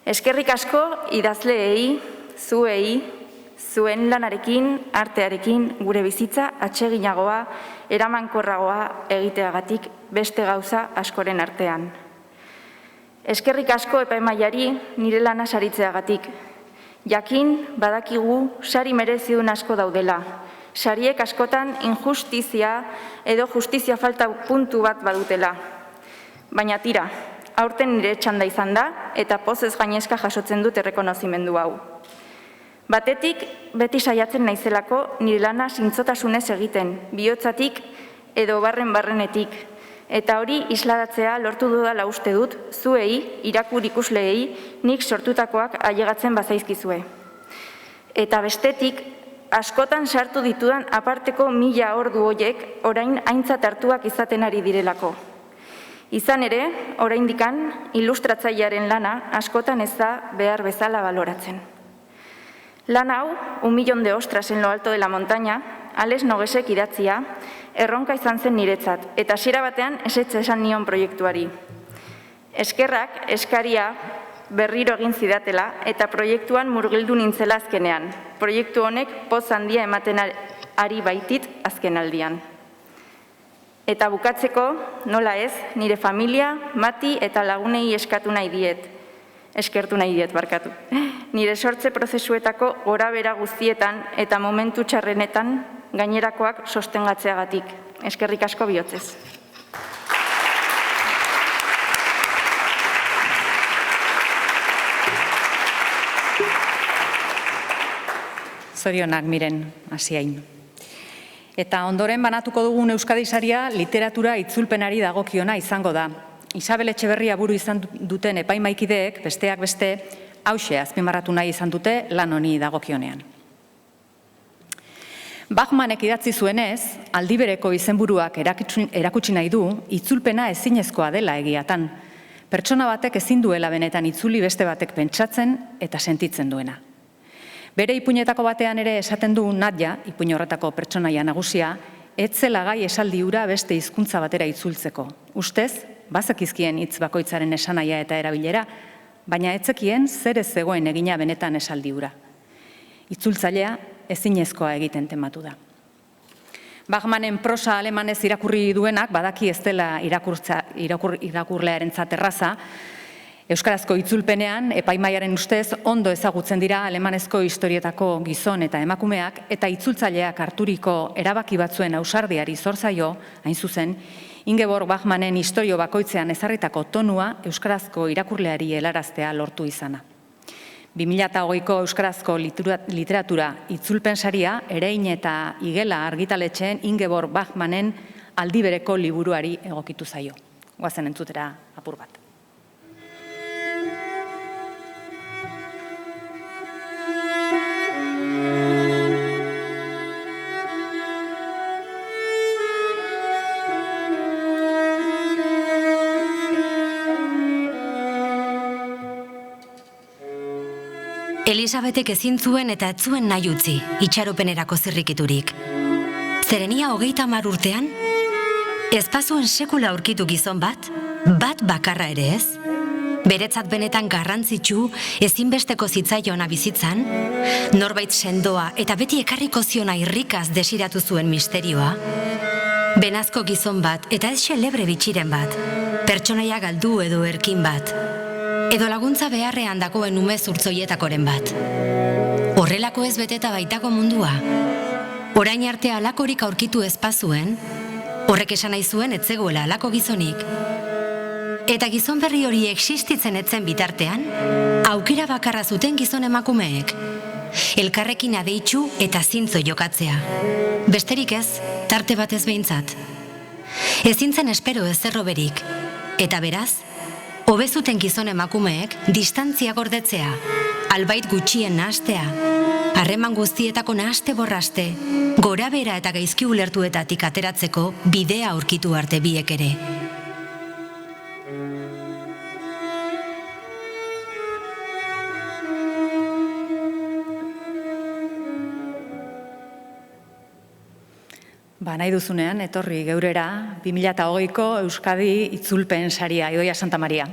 Speaker 7: Eskerrik asko idazleei, zuei, zuen lanarekin, artearekin, gure bizitza atseginagoa, eramankorragoa egiteagatik beste gauza askoren artean. Eskerrik asko epaimahaiari nire lana saritzeagatik. Jakin badakigu sari merezidun asko daudela. Sariek askotan injustizia edo justizia falta puntu bat badutela. Baina tira, aurten nire txanda izan da eta pozez gainezka jasotzen dut errekonozimendu hau. Batetik, beti saiatzen naizelako nire lana zintzotasunez egiten, bihotzatik edo barrenetik. Eta hori isladatzea lortu dudala uste dut, zuei, irakur ikusleei, nik sortutakoak ailegatzen bazaizkizue. Eta bestetik, askotan sartu ditudan aparteko 1000 ordu hoiek orain aintzat hartuak izaten ari direlako. Izan ere, oraindikan, ilustratzailearen lana askotan ez da behar bezala baloratzen. Lan hau, 1 millón de ostras en lo alto de la montaña, Alex Noguesek idatzia, erronka izan zen niretzat, eta hasiera batean ezetz esan nion proiektuari. Eskerrak, eskaria berriro egin zidatela, eta proiektuan murgildu nintzela azkenean. Proiektu honek poz handia ematen ari baitit azken aldian. Eta bukatzeko, nola ez, nire familia, Mati eta lagunei eskertu nahi diet, barkatu. Nire sortze prozesuetako gorabehera guztietan eta momentu txarrenetan gainerakoak sostengatzeagatik. Eskerrik asko bihotzez.
Speaker 1: Zorionak Miren Asiain. Eta ondoren banatuko dugun Euskadi Saria literatura itzulpenari dagokiona izango da. Isabel Etxeberria buru izan duten epaimaikideek, besteak beste, hauxe azpimarratu nahi izan dute lan honi dagokionean. Bachmanek idatzi zuenez, aldibereko izenburuak erakutsi nahi du, itzulpena ezinezkoa dela egiatan. Pertsona batek ezin duela benetan itzuli beste batek pentsatzen eta sentitzen duena. Bere ipuinetako batean ere esaten du Nadia, ipuin horretako pertsonaia nagusia, ez zela gai esaldi hura beste hizkuntza batera itzultzeko. Ustez, bazekizkien hitz bakoitzaren esanahia eta erabilera, baina ez zekien zer ez zegoen egina benetan esaldi hura. Itzultzailea ezinezkoa egiten tematu da. Bachmanen prosa alemanez irakurri duenak, badaki ez dela irakurlearentzat erraza, euskarazko itzulpenean, epaimaiaren ustez, ondo ezagutzen dira alemanezko historietako gizon eta emakumeak, eta itzultzaileak harturiko erabaki batzuen ausardiari zor zaio, hain zuzen, Ingeborg Bachmanen istorio bakoitzean ezarritako tonua euskarazko irakurleari helaraztea lortu izana. 2008ko euskarazko literatura itzulpen saria, Erein eta Igela argitaletxeen Ingeborg Bachmanen aldibereko liburuari egokitu zaio. Goazen entzutera apur bat.
Speaker 5: Elisabetek ezin zuen eta ez zuen nahi utzi, itxaropenerako zirrikiturik. Zerenia 30 urtean, ez bazuen sekula aurkitu gizon bat bakarra ere ez. Beretzat benetan garrantzitsu, ezinbesteko zitzaiona bizitzan, norbait sendoa eta beti ekarriko ziona irrikaz desiratu zuen misterioa. Benazko gizon bat eta ez xelebre bitxiren bat, pertsonaia galdu edo erkin bat, edo laguntza beharrean dagoen ume zurtzoietakoren bat. Horrelako ez beteta baitako mundua. Orain arte alakorik aurkitu ezpazuen, horrek esan nahi zuen ez zegoela alako gizonik. eta gizon berri hori existitzen etzen bitartean, aukera bakarra zuten gizon emakumeek. Elkarrekin adeitsu eta zintzo jokatzea. Besterik ez, tarte batez behintzat. Ezin zen espero ezerro berik. Eta beraz, hobe zuten gizon emakumeek distantzia gordetzea, albait gutxien nahastea, harreman guztietako nahaste borraste, gora bera eta gaizki ulertuetatik ateratzeko bidea aurkitu arte biek ere.
Speaker 1: Nahi duzunean, etorri geurera 2008ko Euskadi Itzulpen Saria, Idoia Santa Maria.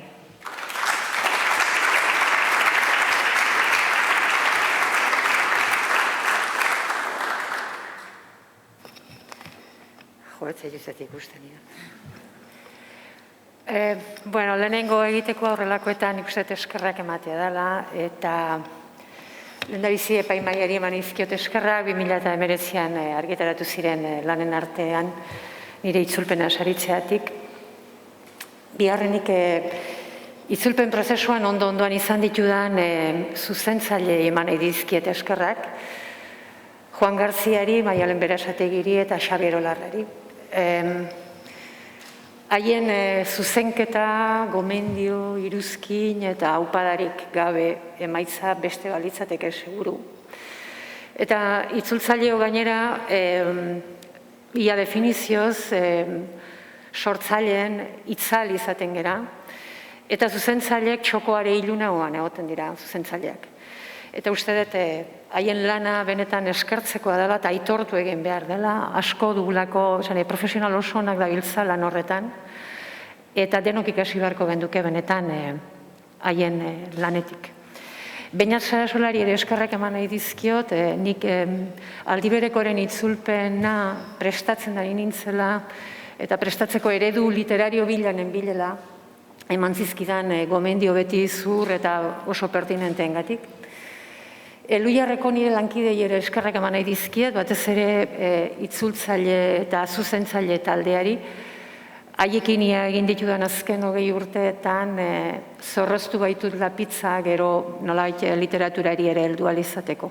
Speaker 8: Joetze juzetik ikusten dira. Lehenengo egiteko aurrelakoetan ikusten eskerrak ematea dela, eta lehendabizi epaimaiari eman izkiot eskerrak 2019an argitaratu ziren lanen artean nire itzulpena saritzeatik. Bigarrenik itzulpen prozesuan ondo-ondoan izan ditudan zuzentzaile eman edizkiet eskerrak, Juan Garziari, Maialen Berasategiri eta Xabier Olarrari. Haien zuzenketa, gomendio, iruzkin eta aupadarik gabe emaitza beste balitzateke seguru. Eta itzultzaileo gainera, ia definizioz, sortzaileen itzal izaten gera, eta zuzentzaileek txokoare ilunagoan egoten dira zuzentzaileak. Eta uste dut, haien lana benetan eskertzekoa dela eta aitortu egin behar dela, asko dugulako, profesional oso onak dabiltza lan horretan, eta denok ikasi beharko genduke benetan haien lanetik. Beñat Sarasolari ere eskerrak eman nahi dizkiot, nik aldiberekoren itzulpena prestatzen ari nintzela, eta prestatzeko eredu literario bilanen bilela, eman zizkidan gomendio beti zur eta oso pertinenteengatik. Eluiarreko nire lankidei ere eskerrak eman nahi dizkiet, batez ere itzultzaile eta zuzentzaile taldeari. Haiekin egin ditudan azken 20 urteetan zorroztu baitut lapitza gero nolabait literaturari ere heldu ahal izateko.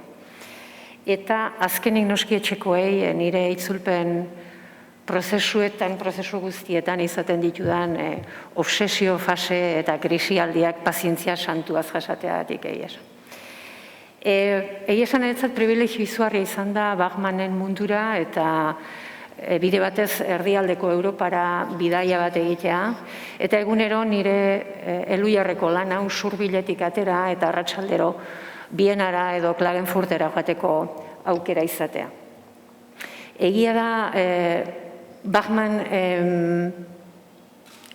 Speaker 8: Eta azkenik noski etxekoei nire itzulpen prozesu guztietan izaten ditudan obsesio fase eta krisialdiak pazientzia santuaz jasateagatik egia. Egia esan eretzat privilegio izugarria izan da Bachmanen mundura eta bide batez erdialdeko Europara bidaia bat egitea, eta egunero nire Eluiarreko lana Usurbiletik atera eta arratsaldero Bienara edo Klagenfurtera joateko aukera izatea. Egia da Bachman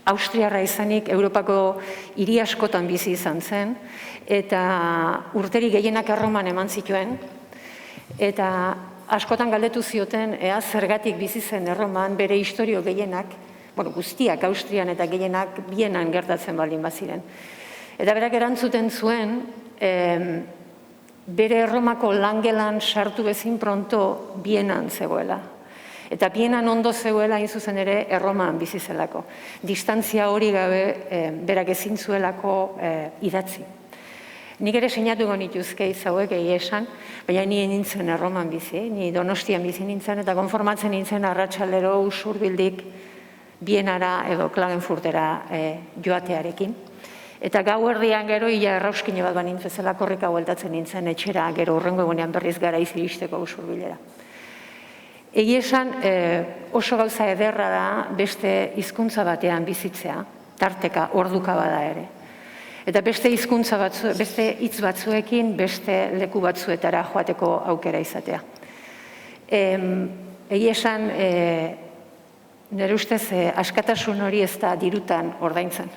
Speaker 8: Austriarra izanik Europako hiri askotan bizi izan zen, eta urteri gehienak Erroman eman zituen, eta askotan galdetu zioten ea zergatik bizi zen Erroman bere historio gehienak, guztiak Austrian eta gehienak Bienan gertatzen baldin baziren. Eta berak erantzuten zuen, bere Erromako langelan sartu ezin pronto Bienan zegoela. Eta Bienan ondo zegoela hain zuzen ere Erroman bizi zelako. Distantzia hori gabe berak ezin zuelako idatzi. Nik ere sinatuko nituzke izauek egia esan, baina ni nintzen Erroman bizi, ni Donostian bizi nintzen, eta konformatzen nintzen arratsaldero Usurbildik Bienara edo Klagenfurtera joatearekin. Eta gau erdian gero ia errauskine bat banintz bezala korrika bueltatzen nintzen etxera, gero hurrengo egunean berriz Garaiz iristeko Usurbilera. Egia esan oso gauza ederra da beste hizkuntza batean bizitzea, tarteka, orduka bada ere. Eta beste hizkuntza batzu, beste hitz batzuekin, beste leku batzuetara joateko aukera izatea. Egia esan, nire ustez, askatasun hori ez da dirutan ordaintzen.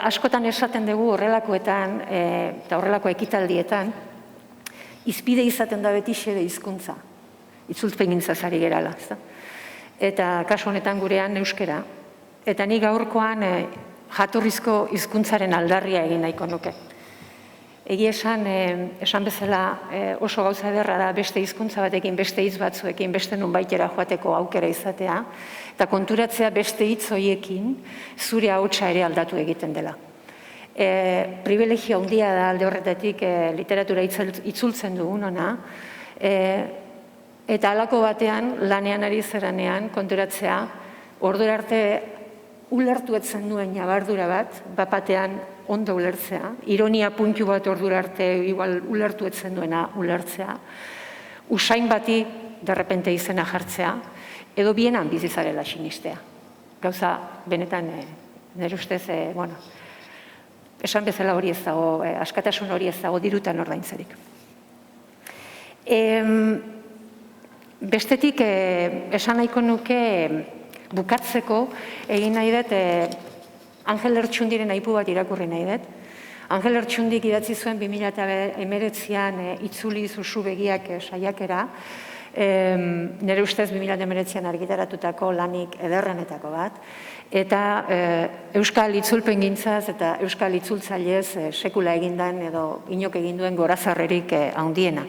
Speaker 8: Askotan esaten dugu horrelakoetan eta horrelako ekitaldietan, izpide izaten da beti xede hizkuntza, itzulpengintzaz ari gerala. Eta kasu honetan gurean euskera. Eta nik gaurkoan jatorrizko hizkuntzaren aldarria egin nahiko nuke. Egia esan bezala oso gauza ederra da beste hizkuntza batekin, beste hitz batzuekin, beste nonbaitera joateko aukera izatea, eta konturatzea beste hitz horiekin zure ahotsa ere aldatu egiten dela. Privilegio handia da alde horretatik literatura itzultzen dugun ona, eta halako batean, lanean ari zeranean, konturatzea, ordura arte ulertu etzen duen jabardura bat, batean ondo ulertzea, ironia puntu bat ordura arte igual ulertu etzen duena ulertzea, usain bati derrepente izena jartzea, edo bienan bizizarela sinistea. Gauza, benetan, nire ustez, esan bezala hori ez dago, askatasun hori ez dago dirutan ordaintzerik. Bestetik, esan nahiko nuke bukatzeko egin nahi dut Angel Lertxundiren aipu bat irakurri nahi dut. Angel Lertxundik idatzi zuen 2019an itzuli zuzu begiak saiakera, nire ustez 2019an argitaratutako lanik ederrenetako bat, eta euskal itzulpengintzaz eta euskal itzultzailez sekula egindan edo inok eginduen gorazarrerik handiena.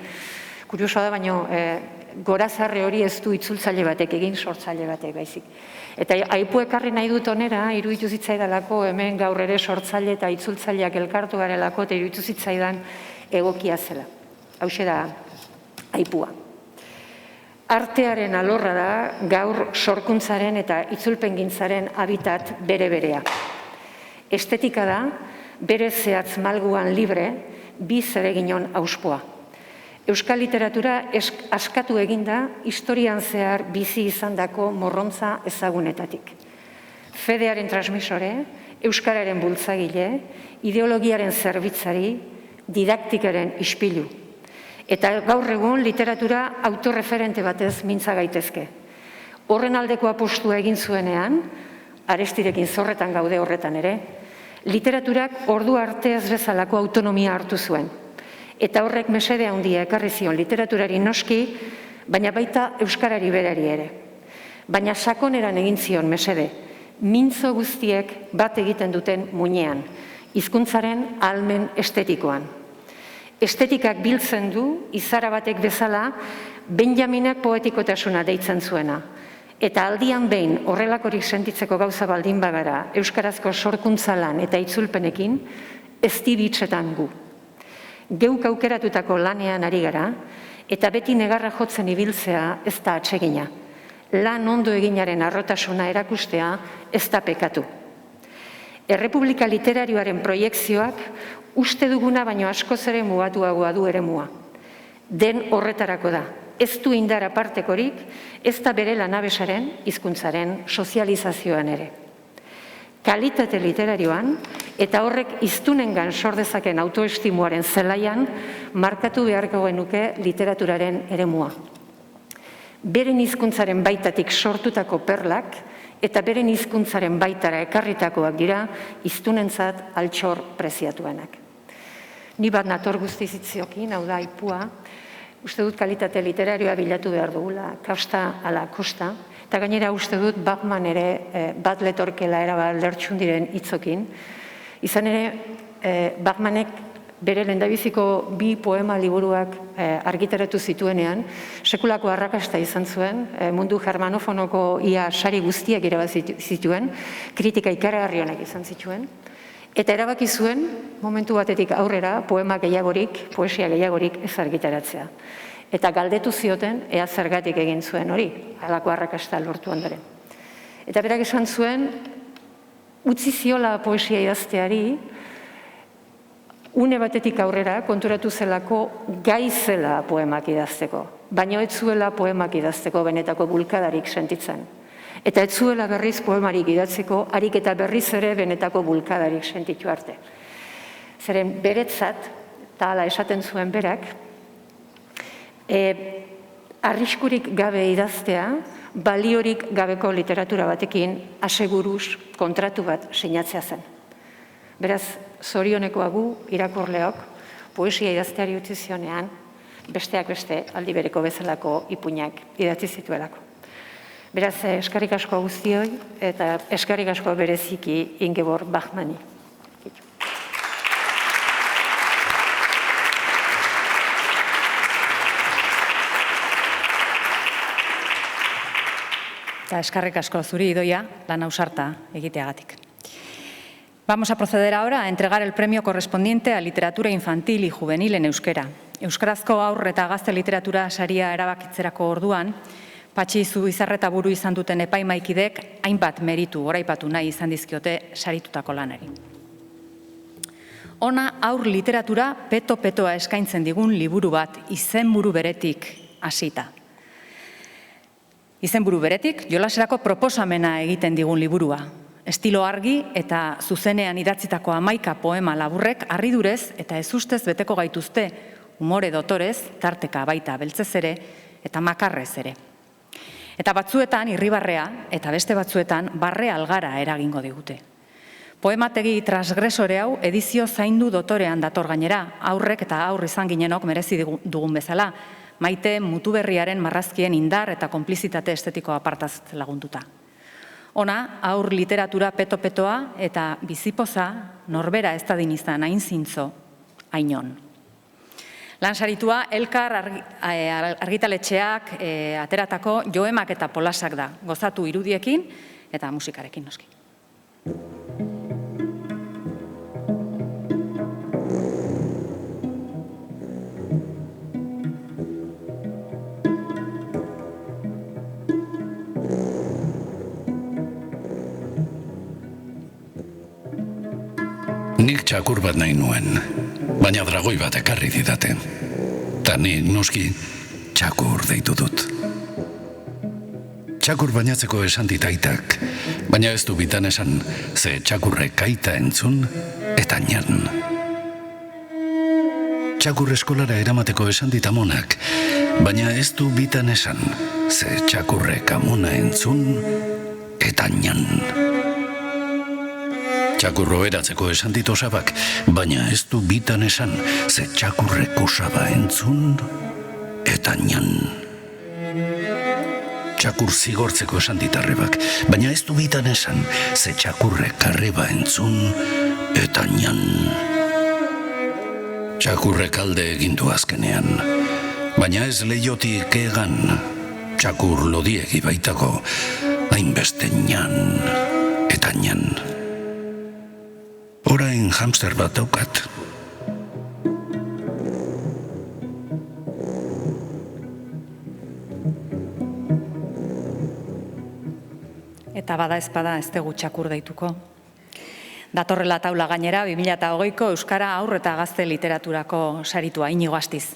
Speaker 8: Kuriosoa da, baino gorazarre hori ez du itzultzaile batek egin, sortzaile batek baizik. Eta aipu ekarri nahi dut onera, iruditu zitzaidalako hemen gaur ere sortzaile eta itzultzaileak elkartu garelako, eta iruditu zitzaidan egokia zela. Hauxe da aipua. Artearen alorra da gaur sorkuntzaren eta itzulpengintzaren habitat bere-berea. Estetika da, bere zehatz malguan libre, bi zereginon auspoa. Euskal literatura askatu eginda historian zehar bizi izandako morrontza ezagunetatik. Fedearen transmisore, euskararen bultzagile, ideologiaren zerbitzari, didaktikaren ispilu. Eta gaur egun literatura autorreferente batez mintza gaitezke. Horren aldeko apostua egin zuenean, Arestirekin zorretan gaude horretan ere, literaturak ordu arte ez bezalako autonomia hartu zuen. Eta horrek mesede handia ekarri zion literaturari noski, baina baita euskarari berari ere. Baina sakoneran egin zion mesede, mintzo guztiek bat egiten duten muinean, hizkuntzaren ahalmen estetikoan. Estetikak biltzen du, izara batek bezala, Benjaminek poetikotasuna deitzen zuena. Eta aldian behin horrelakorik sentitzeko gauza baldin bagara, euskarazko sorkuntza lan eta itzulpenekin, ez dibitzetan gu. Geuk aukeratutako lanean ari gara, eta beti negarra jotzen ibiltzea ez da atsegina. Lan ondo eginaren arrotasuna erakustea ez da pekatu. Errepublika literarioaren proiekzioak uste duguna baino askoz ere mugatuagoa du eremua. Den horretarako da, ez du indar apartekorik, ez da bere lanabesaren, hizkuntzaren, sozializazioan ere. Kalitate literarioan, eta horrek hiztunengan sor dezaken autoestimuaren zelaian, markatu beharko genuke literaturaren eremua. Beren hizkuntzaren baitatik sortutako perlak, eta beren hizkuntzaren baitara ekarritakoak dira, hiztunentzat altxor preziatuenak. Ni bat nator guztizitziokin, hau da aipua, uste dut kalitate literarioa bilatu behar dugula, kausta ala kosta, eta gainera uste dut Bachmann ere bat letorkela erabat Lertxundiren hitzokin. Izan ere, Bachmannek bere lehendabiziko 2 poema liburuak argitaratu zituenean, sekulako arrakasta izan zuen, mundu germanofonoko ia sari guztiak irabazi zituen, kritika ikaragarri honak izan zituen, eta erabaki zuen, momentu batetik aurrera, poema gehiagorik, poesia gehiagorik ez argitaratzea. Eta galdetu zioten, ea zergatik egin zuen hori, halako arrakasta lortu ondoren. Eta berak esan zuen, utzi ziola poesia idazteari, une batetik aurrera konturatu zelako gai zela poemak idazteko, baina ez zuela poemak idazteko benetako bulkadarik sentitzen. Eta ez zuela berriz poemarik idatzeko, harik eta berriz ere benetako bulkadarik sentitu arte. Zeren beretzat, eta hala esaten zuen berak, arriskurik gabe idaztea, baliorik gabeko literatura batekin aseguruz kontratu bat sinatzea zen. Beraz, zorionekoa gu, irakurleok, poesia idazteari utzi zionean, besteak beste aldi bereko bezalako ipuinak idatzi zituelako. Beraz, eskerrik asko guztioi, eta eskerrik asko bereziki Ingeborg Bachmanni.
Speaker 1: Eta eskerrik asko zuri, Idoia, lan ausarta egiteagatik. Vamos a proceder ahora a entregar el premio correspondiente a literatura infantil y juvenil en euskera. Euskarazko haur eta gazte literatura saria erabakitzerako orduan, Patxi Zubizarreta buru izan duten epaimaikidek hainbat meritu goraipatu nahi izan dizkiote saritutako lanari. Ona haur literatura peto-petoa eskaintzen digun liburu bat izenburu beretik hasita. Izenburu beretik jolaserako proposamena egiten digun liburua. Estilo argi eta zuzenean idatzitako 11 poema laburrek harridurez eta ezustez beteko gaituzte umore dotorez, tarteka baita beltzez ere eta makarrez ere. Eta batzuetan irribarrea eta beste batzuetan barre algara eragingo digute. Poemategi transgresore hau edizio zaindu dotorean dator gainera, aurrek eta aurr izan ginenok merezi dugun bezala, maite mutuberriaren marrazkien indar eta konplizitate estetikoa apartaz lagunduta. Ona, aur literatura peto-petoa eta bizipoza norbera ez dadin izan hain zintzo, hainon. Lansaritua Elkar argitaletxeak ateratako joemak eta polasak da, gozatu irudiekin eta musikarekin noski.
Speaker 3: Nik txakur bat nahi nuen, baina dragoi bat ekarri didate. Ta nik noski txakur deitu dut. Txakur bainatzeko esan dit aitak, baina ez du bitan esan, ze txakurrek aita entzun eta nian. Txakur eskolara eramateko esan dit amonak, baina ez du bitan esan, ze txakurrek amona entzun eta nian. Txakurro eratzeko esan dit osabak, baina ez du bitan esan, ze txakurrek osaba entzun eta nian. Txakur zigortzeko esan dit arrebak, baina ez du bitan esan, ze txakurrek arreba entzun eta nian. Txakurrek alde egindu azkenean, baina ez leiotik egan, txakur lodiegi baitago, hainbeste nian eta nian. Orain hamster bat daukat.
Speaker 1: Eta bada ezpada ez dugu txakur deituko. Datorrela taula gainera 2020ko Euskara haur eta gazte literaturako saritua Iñigo Astiz.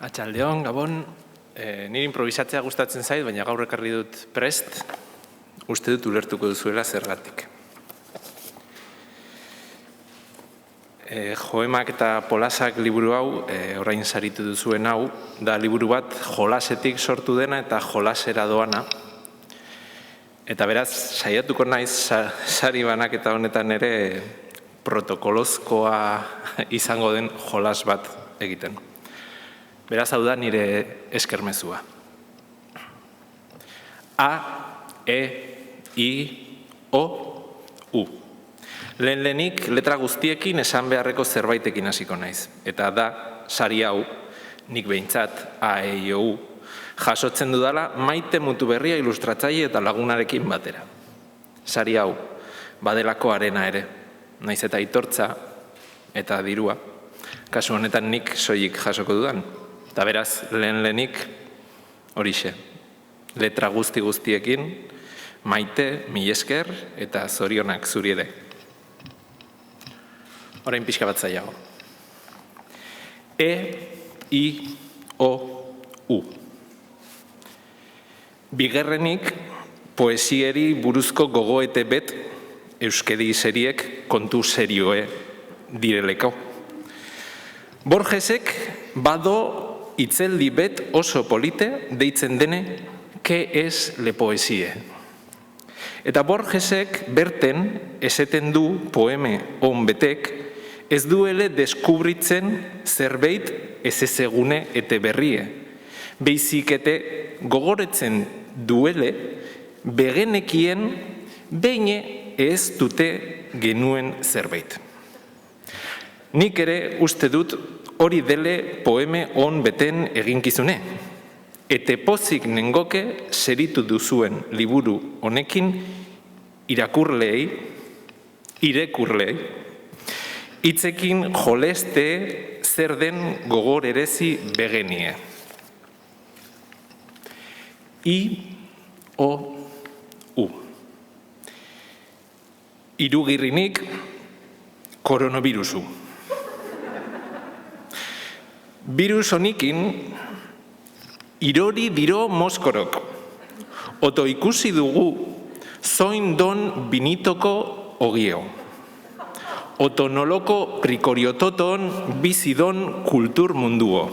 Speaker 9: Atxaldeon, Gabon, nire improvisatzea gustatzen zait, baina gaur ekarri dut prest, uste dut ulertuko duzuela zergatik. Joemak eta polasak liburu hau, orain saritu duzuen hau, da liburu bat jolasetik sortu dena eta jolasera doana. Eta beraz, saiatuko naiz sari banaketa honetan ere protokolozkoa izango den jolas bat egiten. Beraz, hau da nire eskermezua. A, E, I, O, U. Lehenik letra guztiekin esan beharreko zerbaitekin hasiko naiz. Eta da, sari hau, nik behintzat, A, E, I, O, U, jasotzen dudala Maite Mutuberria ilustratzaile eta lagunarekin batera. Sari hau, badelako arena ere, naiz eta aitortza eta dirua, kasu honetan nik soilik jasoko dudan. Eta beraz, lehenik horixe, letra guztiekin, Maite, mil esker eta zorionak zuri ere. Orain pixka bat zailago. E, I, O, U. Bigarrenik, poesieri buruzko gogoete bet euskadi seriek kontu serioe direleko. Borgesek bado itzeldi bet oso polite deitzen dene ke es le poesie. Eta Borgesek berten eseten du poeme on betek ez duele deskubritzen zerbait ez ezegune eta berrie. Beizik ete gogoretzen duele begenekien beine ez dute genuen zerbait. Nik ere uste dut hori dele poeme on beten eginkizune. Ete pozik nengoke seritu duzuen liburu honekin irekurleei, hitzekin joleste zer den gogor erezi begenie. I-O-U. Irugirrinik koronavirusu. Virus honikin irori diro moskorok. Oto ikusi dugu zoin don binitoko ogio. Oto noloko prikoriototon bizidon kultur munduo.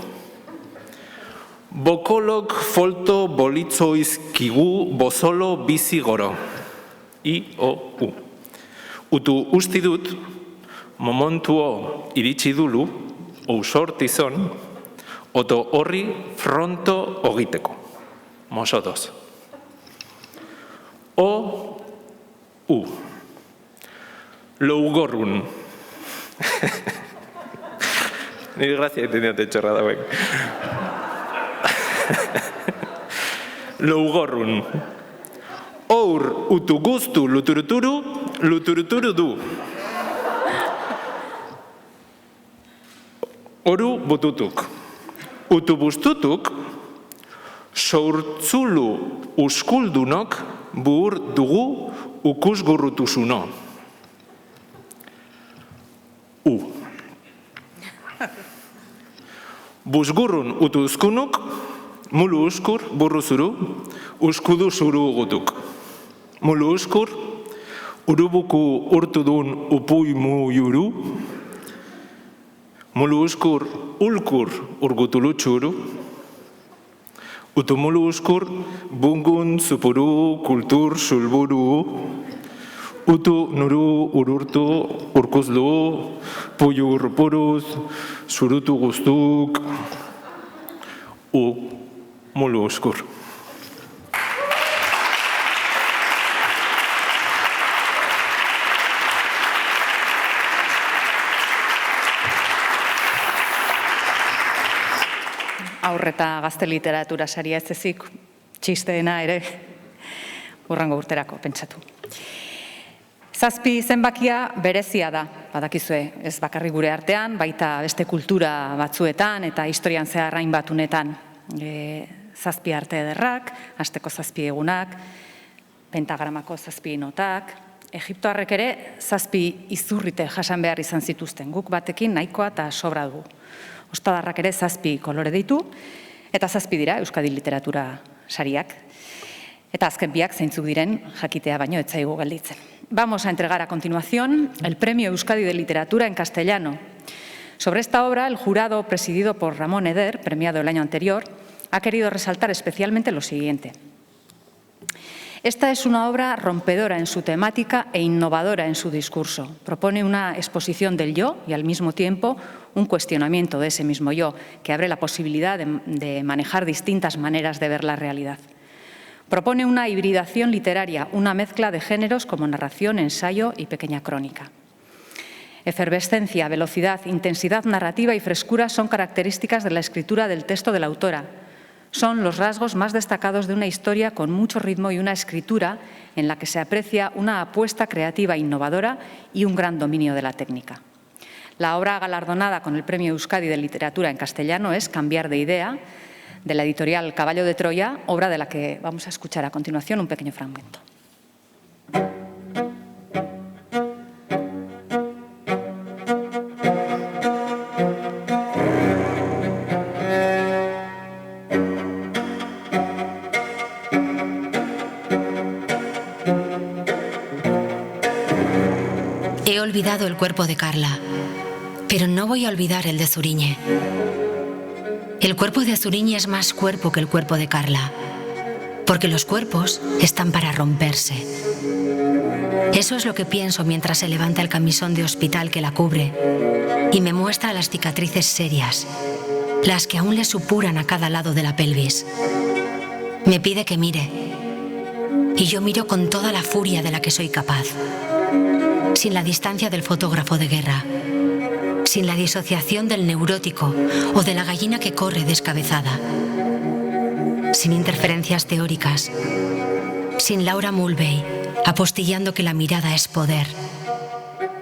Speaker 9: Bokolok folto bolitzoizkigu bozolo bizi goro. I-O-U. Utu usti dut, momentuo iritsi dulu, ousortizon, oto horri fronto ogiteko. Mosodoz. O-U. Lougorrun. Nire grazia itendiate txorra dauen. Lougorrun. Our utu guztu luturuturu du. Oru bututuk. Utu bustutuk, sourtzulu uskuldunok buur dugu ukusgurrutusuno. U. Busgurrun utuzkunuk, mulu uskur burruzuru, uskudu zuru gutuk. Mulu uskur, urubuku urtudun upui yuru, mulu uskur ulkur urgutulutxuru, utumulu uskur bungun zupuru kultur sulburu, utu nuru ururtu urkuzlu, puyur puruz, surutu guztuk, mulu uskur.
Speaker 1: Aurreta gazte literatura saria ez ezik, txisteena ere, hurrengo urterako pentsatu. 7 zenbakia berezia da, badakizue, ez bakarrik gure artean, baita beste kultura batzuetan eta historian zehar hainbat unetan. 7 arte ederrak, asteko 7 egunak, pentagramako 7 notak, Egiptoarrek ere 7 izurrite jasan behar izan zituzten, guk batekin nahikoa eta sobra dugu. Ostadarrak ere 7 kolore ditu, eta 7 dira Euskadi literatura sariak. Eta azken biak zeintzuk diren jakitea baino ez zaigu gelditzen. Vamos a entregar a continuación el Premio Euskadi de Literatura en Castellano. Sobre esta obra, el jurado, presidido por Ramón Eder, premiado el año anterior, ha querido resaltar especialmente lo siguiente. Esta es una obra rompedora en su temática e innovadora en su discurso. Propone una exposición del yo y al mismo tiempo un cuestionamiento de ese mismo yo, que abre la posibilidad de manejar distintas maneras de ver la realidad. Propone una hibridación literaria, una mezcla de géneros como narración, ensayo y pequeña crónica. Efervescencia, velocidad, intensidad narrativa y frescura son características de la escritura del texto de la autora. Son los rasgos más destacados de una historia con mucho ritmo y una escritura en la que se aprecia una apuesta creativa innovadora y un gran dominio de la técnica. La obra galardonada con el Premio Euskadi de Literatura en Castellano es Cambiar de idea, de la editorial Caballo de Troya, obra de la que vamos a escuchar a continuación un pequeño fragmento.
Speaker 5: He olvidado el cuerpo de Carla, pero no voy a olvidar el de Zuriñe. El cuerpo de Zuriñe es más cuerpo que el cuerpo de Carla, porque los cuerpos están para romperse. Eso es lo que pienso mientras se levanta el camisón de hospital que la cubre y me muestra las cicatrices serias, las que aún le supuran a cada lado de la pelvis. Me pide que mire, y yo miro con toda la furia de la que soy capaz, sin la distancia del fotógrafo de guerra, sin la disociación del neurótico o de la gallina que corre descabezada, sin interferencias teóricas, sin Laura Mulvey apostillando que la mirada es poder,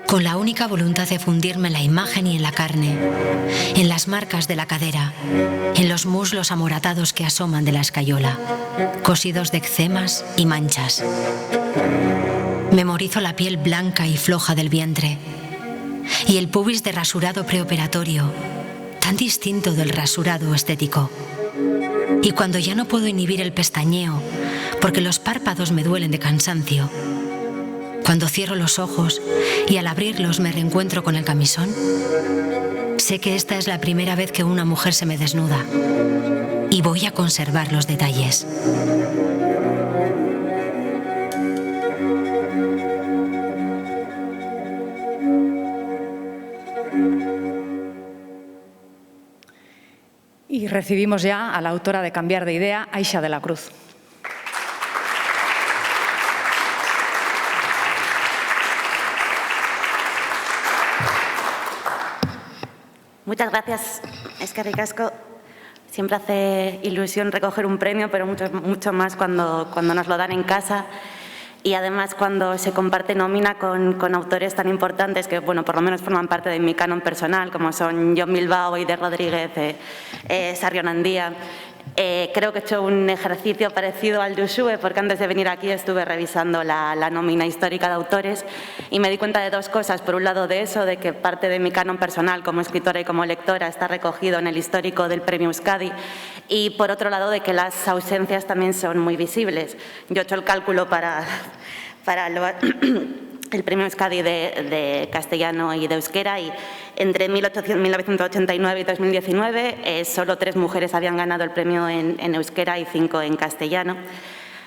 Speaker 5: con la única voluntad de fundirme en la imagen y en la carne, en las marcas de la cadera, en los muslos amoratados que asoman de la escayola, cosidos de eczemas y manchas. Memorizo la piel blanca y floja del vientre y el pubis de rasurado preoperatorio, tan distinto del rasurado estético. Y cuando ya no puedo inhibir el pestañeo, porque los párpados me duelen de cansancio, cuando cierro los ojos y al abrirlos me reencuentro con el camisón, sé que esta es la primera vez que una mujer se me desnuda y voy a conservar los detalles.
Speaker 1: Y recibimos ya a la autora de Cambiar de idea, Aixa de la Cruz.
Speaker 10: Muchas gracias, eskerrik asko. Siempre hace ilusión recoger un premio, pero mucho más cuando nos lo dan en casa. Y además cuando se comparte nómina con autores tan importantes que, bueno, por lo menos forman parte de mi canon personal, como son Jon Bilbao, Eider Rodríguez, Sarrión Andía. Creo que he hecho un ejercicio parecido al de Uxue, porque antes de venir aquí estuve revisando la nómina histórica de autores y me di cuenta de dos cosas. Por un lado de eso, de que parte de mi canon personal como escritora y como lectora está recogido en el histórico del Premio Euskadi, y por otro lado de que las ausencias también son muy visibles. Yo he hecho el cálculo para el Premio Euskadi de castellano y de euskera, y entre 1989 y 2019 solo 3 mujeres habían ganado el premio en euskera y 5 en castellano.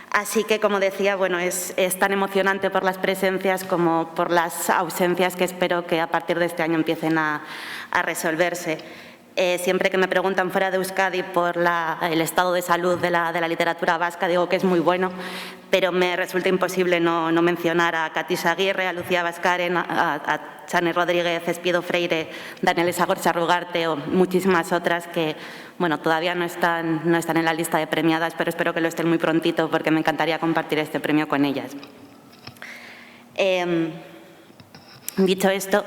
Speaker 10: Así que, como decía, bueno, es tan emocionante por las presencias como por las ausencias que espero que a partir de este año empiecen a resolverse. Siempre que me preguntan fuera de Euskadi por el estado de salud de la literatura vasca, digo que es muy bueno, pero me resulta imposible no mencionar a Katisa Aguirre, a Lucía Bascaren, a Chane Rodríguez, Espiedo Freire, Daniel Esagorza Rugarte o muchísimas otras que, bueno, todavía no están en la lista de premiadas, pero espero que lo estén muy prontito porque me encantaría compartir este premio con ellas. Dicho esto,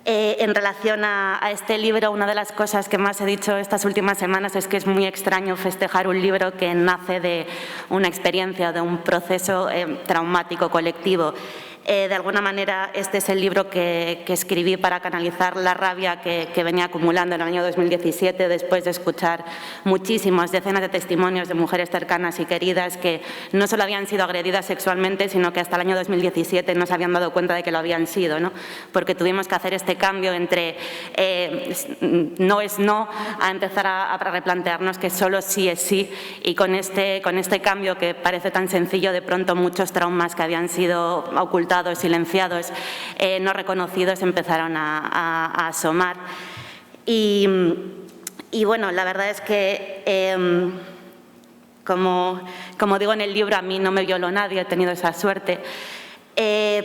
Speaker 10: en relación a este libro, una de las cosas que más he dicho estas últimas semanas es que es muy extraño festejar un libro que nace de una experiencia, de un proceso traumático colectivo. De alguna manera, este es el libro que escribí para canalizar la rabia que venía acumulando en el año 2017, después de escuchar muchísimos, decenas de testimonios de mujeres cercanas y queridas que no solo habían sido agredidas sexualmente, sino que hasta el año 2017 no se habían dado cuenta de que lo habían sido, ¿no? Porque tuvimos que hacer este cambio entre no es no, a empezar a replantearnos que solo sí es sí, y con este cambio que parece tan sencillo, de pronto muchos traumas que habían sido ocultados, silenciados, no reconocidos, empezaron a asomar. Y bueno, la verdad es que, como digo en el libro, a mí no me violó nadie, he tenido esa suerte.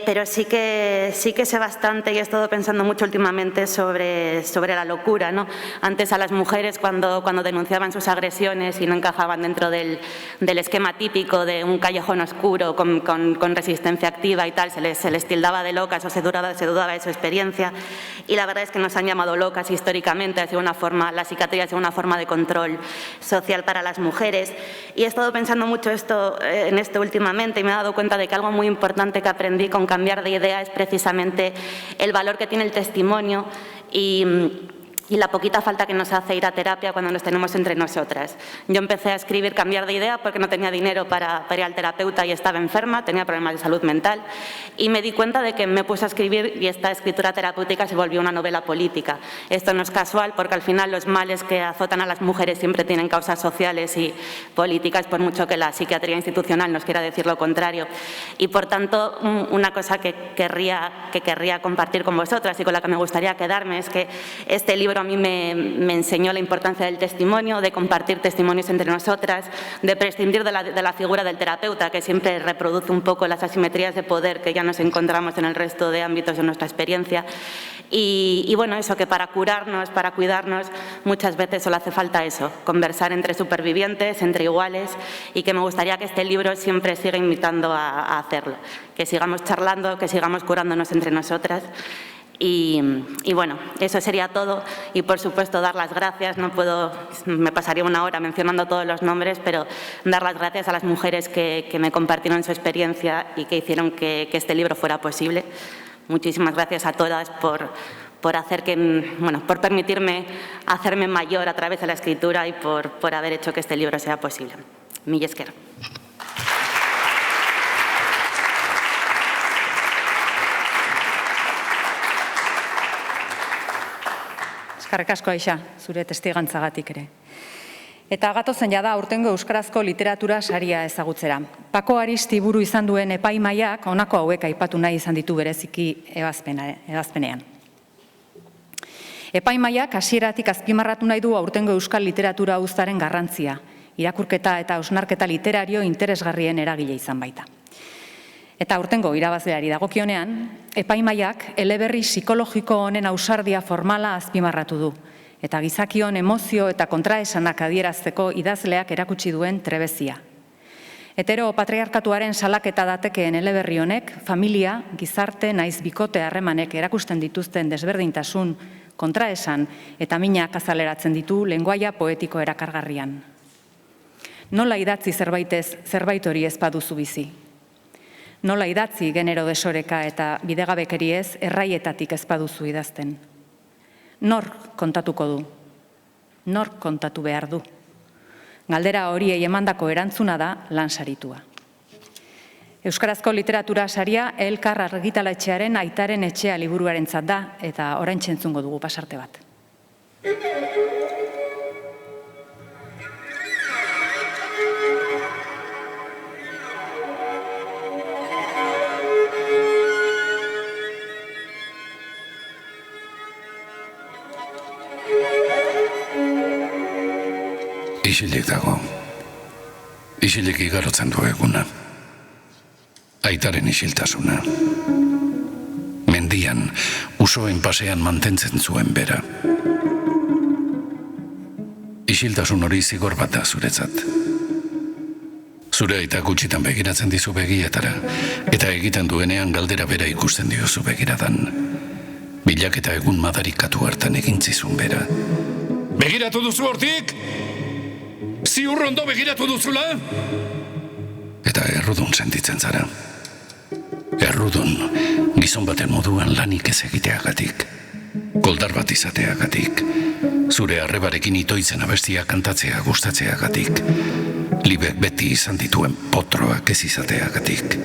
Speaker 10: Pero sí que sé bastante y he estado pensando mucho últimamente sobre la locura, ¿no? Antes a las mujeres cuando denunciaban sus agresiones y no encajaban dentro del esquema típico de un callejón oscuro con resistencia activa y tal, se les tildaba de locas o se dudaba de su experiencia, y la verdad es que nos han llamado locas históricamente, ha sido la psiquiatría ha sido una forma de control social para las mujeres, y he estado pensando mucho en esto últimamente y me he dado cuenta de que algo muy importante que aprendí con Cambiar de idea es precisamente el valor que tiene el testimonio y la poquita falta que nos hace ir a terapia cuando nos tenemos entre nosotras. Yo empecé a escribir Cambiar de idea porque no tenía dinero para ir al terapeuta y estaba enferma, tenía problemas de salud mental, y me di cuenta de que me puse a escribir y esta escritura terapéutica se volvió una novela política. Esto no es casual porque al final los males que azotan a las mujeres siempre tienen causas sociales y políticas, por mucho que la psiquiatría institucional nos quiera decir lo contrario. Y por tanto, una cosa que querría compartir con vosotras y con la que me gustaría quedarme es que este libro libro a mí me enseñó la importancia del testimonio, de compartir testimonios entre nosotras, de prescindir de la figura del terapeuta, que siempre reproduce un poco las asimetrías de poder que ya nos encontramos en el resto de ámbitos de nuestra experiencia. Y bueno, eso, que para curarnos, para cuidarnos, muchas veces solo hace falta eso, conversar entre supervivientes, entre iguales, y que me gustaría que este libro siempre siga invitando a hacerlo, que sigamos charlando, que sigamos curándonos entre nosotras. Y bueno, eso sería todo. Y por supuesto dar las gracias, no puedo, me pasaría una hora mencionando todos los nombres, pero dar las gracias a las mujeres que me compartieron su experiencia y que hicieron que este libro fuera posible. Muchísimas gracias a todas por permitirme hacerme mayor a través de la escritura y por haber hecho que este libro sea posible. Mila esker.
Speaker 1: Eskerrik asko, Aixa, zure testigantzagatik ere. Eta gatozen jada aurtengo euskarazko literatura saria ezagutzera. Pako Aristiburu izan duen epaimahaiak honako hauek aipatu nahi izan ditu bereziki ebazpenean. Epaimahaiak hasieratik azpimarratu nahi du aurtengo euskal literatura uztaren garrantzia, irakurketa eta hausnarketa literario interesgarrien eragile izan baita. Eta aurtengo irabazleari dagokionean, epaimahaiak eleberri psikologiko honen ausardia formala azpimarratu du, eta gizakion emozio eta kontraesanak adierazteko idazleak erakutsi duen trebezia. Hetero patriarkatuaren salaketa datekeen eleberri honek, familia, gizarte, naiz bikote harremanek erakusten dituzten desberdintasun, kontraesan eta minak azaleratzen ditu lengoaia poetiko erakargarrian. Nola idatzi zerbaitez zerbait hori ez baduzu bizi? Nola idatzi genero desoreka eta bidegabekeriez erraietatik ez baduzu idazten? Nor kontatuko du? Nor kontatu behar du? Galdera horiei emandako erantzuna da lansaritua. Euskarazko literatura saria Elkar argitaletxearen Aitaren etxea liburuarentzat da eta oraintxe entzungo dugu pasarte bat.
Speaker 3: Isilek dago. Isilek igarotzen du eguna. Aitaren isiltasuna. Mendian, usoen pasean mantentzen zuen bera. Isiltasun hori zigor bat da zuretzat. Zure aita gutxitan begiratzen dizu begietara, eta egiten duenean galdera bera ikusten diozu begiradan. Bilaketa egun madarikatu hartan egintzizun bera. Begiratu duzu hortik? Ziur ondo begiratu duzula? Eta errudun sentitzen zara. Errudun, gizon baten moduan lanik ez egiteagatik. Goldar bat izateagatik. Zure arrebarekin itoitzen abestia kantatzea gustatzeagatik. Libek beti izan dituen potroak ez izateagatik.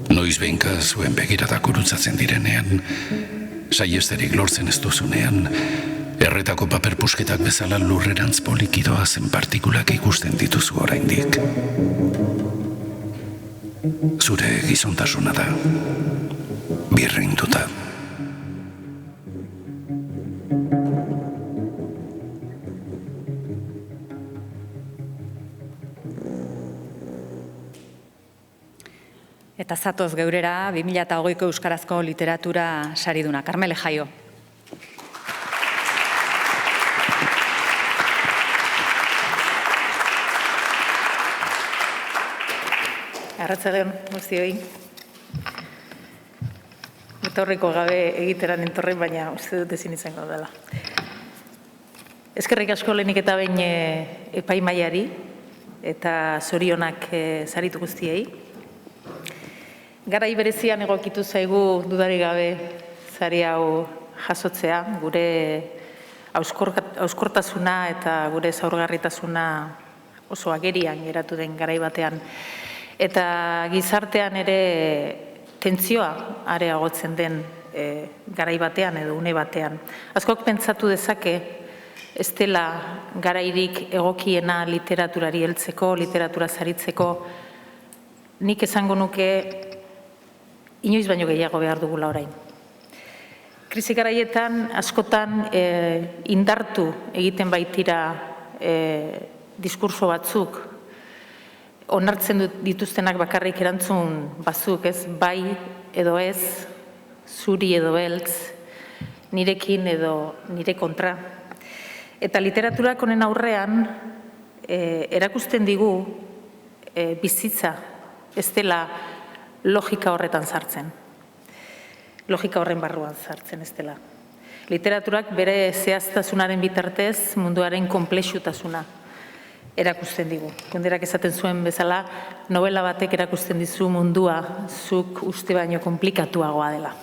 Speaker 3: Noiz behinka zuen begiradak urutzatzen direnean, saiesterik lortzen ez duzunean, erretako paper pusketak bezala lurrerantz polikidoa zen partikulak ikusten dituzu oraindik. Zure gizontasuna da, birrinduta.
Speaker 1: Eta zatoz geurera 2008ko euskarazko literatura sariduna. Karmele Jaio.
Speaker 11: Arratsaldeon guztioi. Etorriko gabe egiteran entorren, baina uste dut ezin izango dela. Eskerrik asko lehenik eta behin epaimahaiari eta zorionak saritu guztiei. Garai berezian egokitu zaigu dudarik gabe sari hau jasotzea, gure hauskortasuna eta gure zaurgarritasuna oso agerian geratu den garai batean. Eta gizartean ere tentzioa areagotzen den garai batean edo une batean. Askok pentsatu dezake ez dela garairik egokiena literaturari heltzeko, literatura saritzeko, nik esango nuke inoiz baino gehiago behar dugula orain. krisi garaietan askotan indartu egiten baitira diskurso batzuk, onartzen dituztenak bakarrik erantzun batzuk, ez bai edo ez, zuri edo beltz, nirekin edo nire kontra. Eta literaturak honen aurrean erakusten digu bizitza ez dela logika horretan sartzen. Logika horren barruan sartzen ez dela. Literaturak bere zehaztasunaren bitartez munduaren konplexutasuna erakusten digu. Kunderak esaten zuen bezala, novela batek erakusten dizu mundua zuk uste baino komplikatuagoa dela.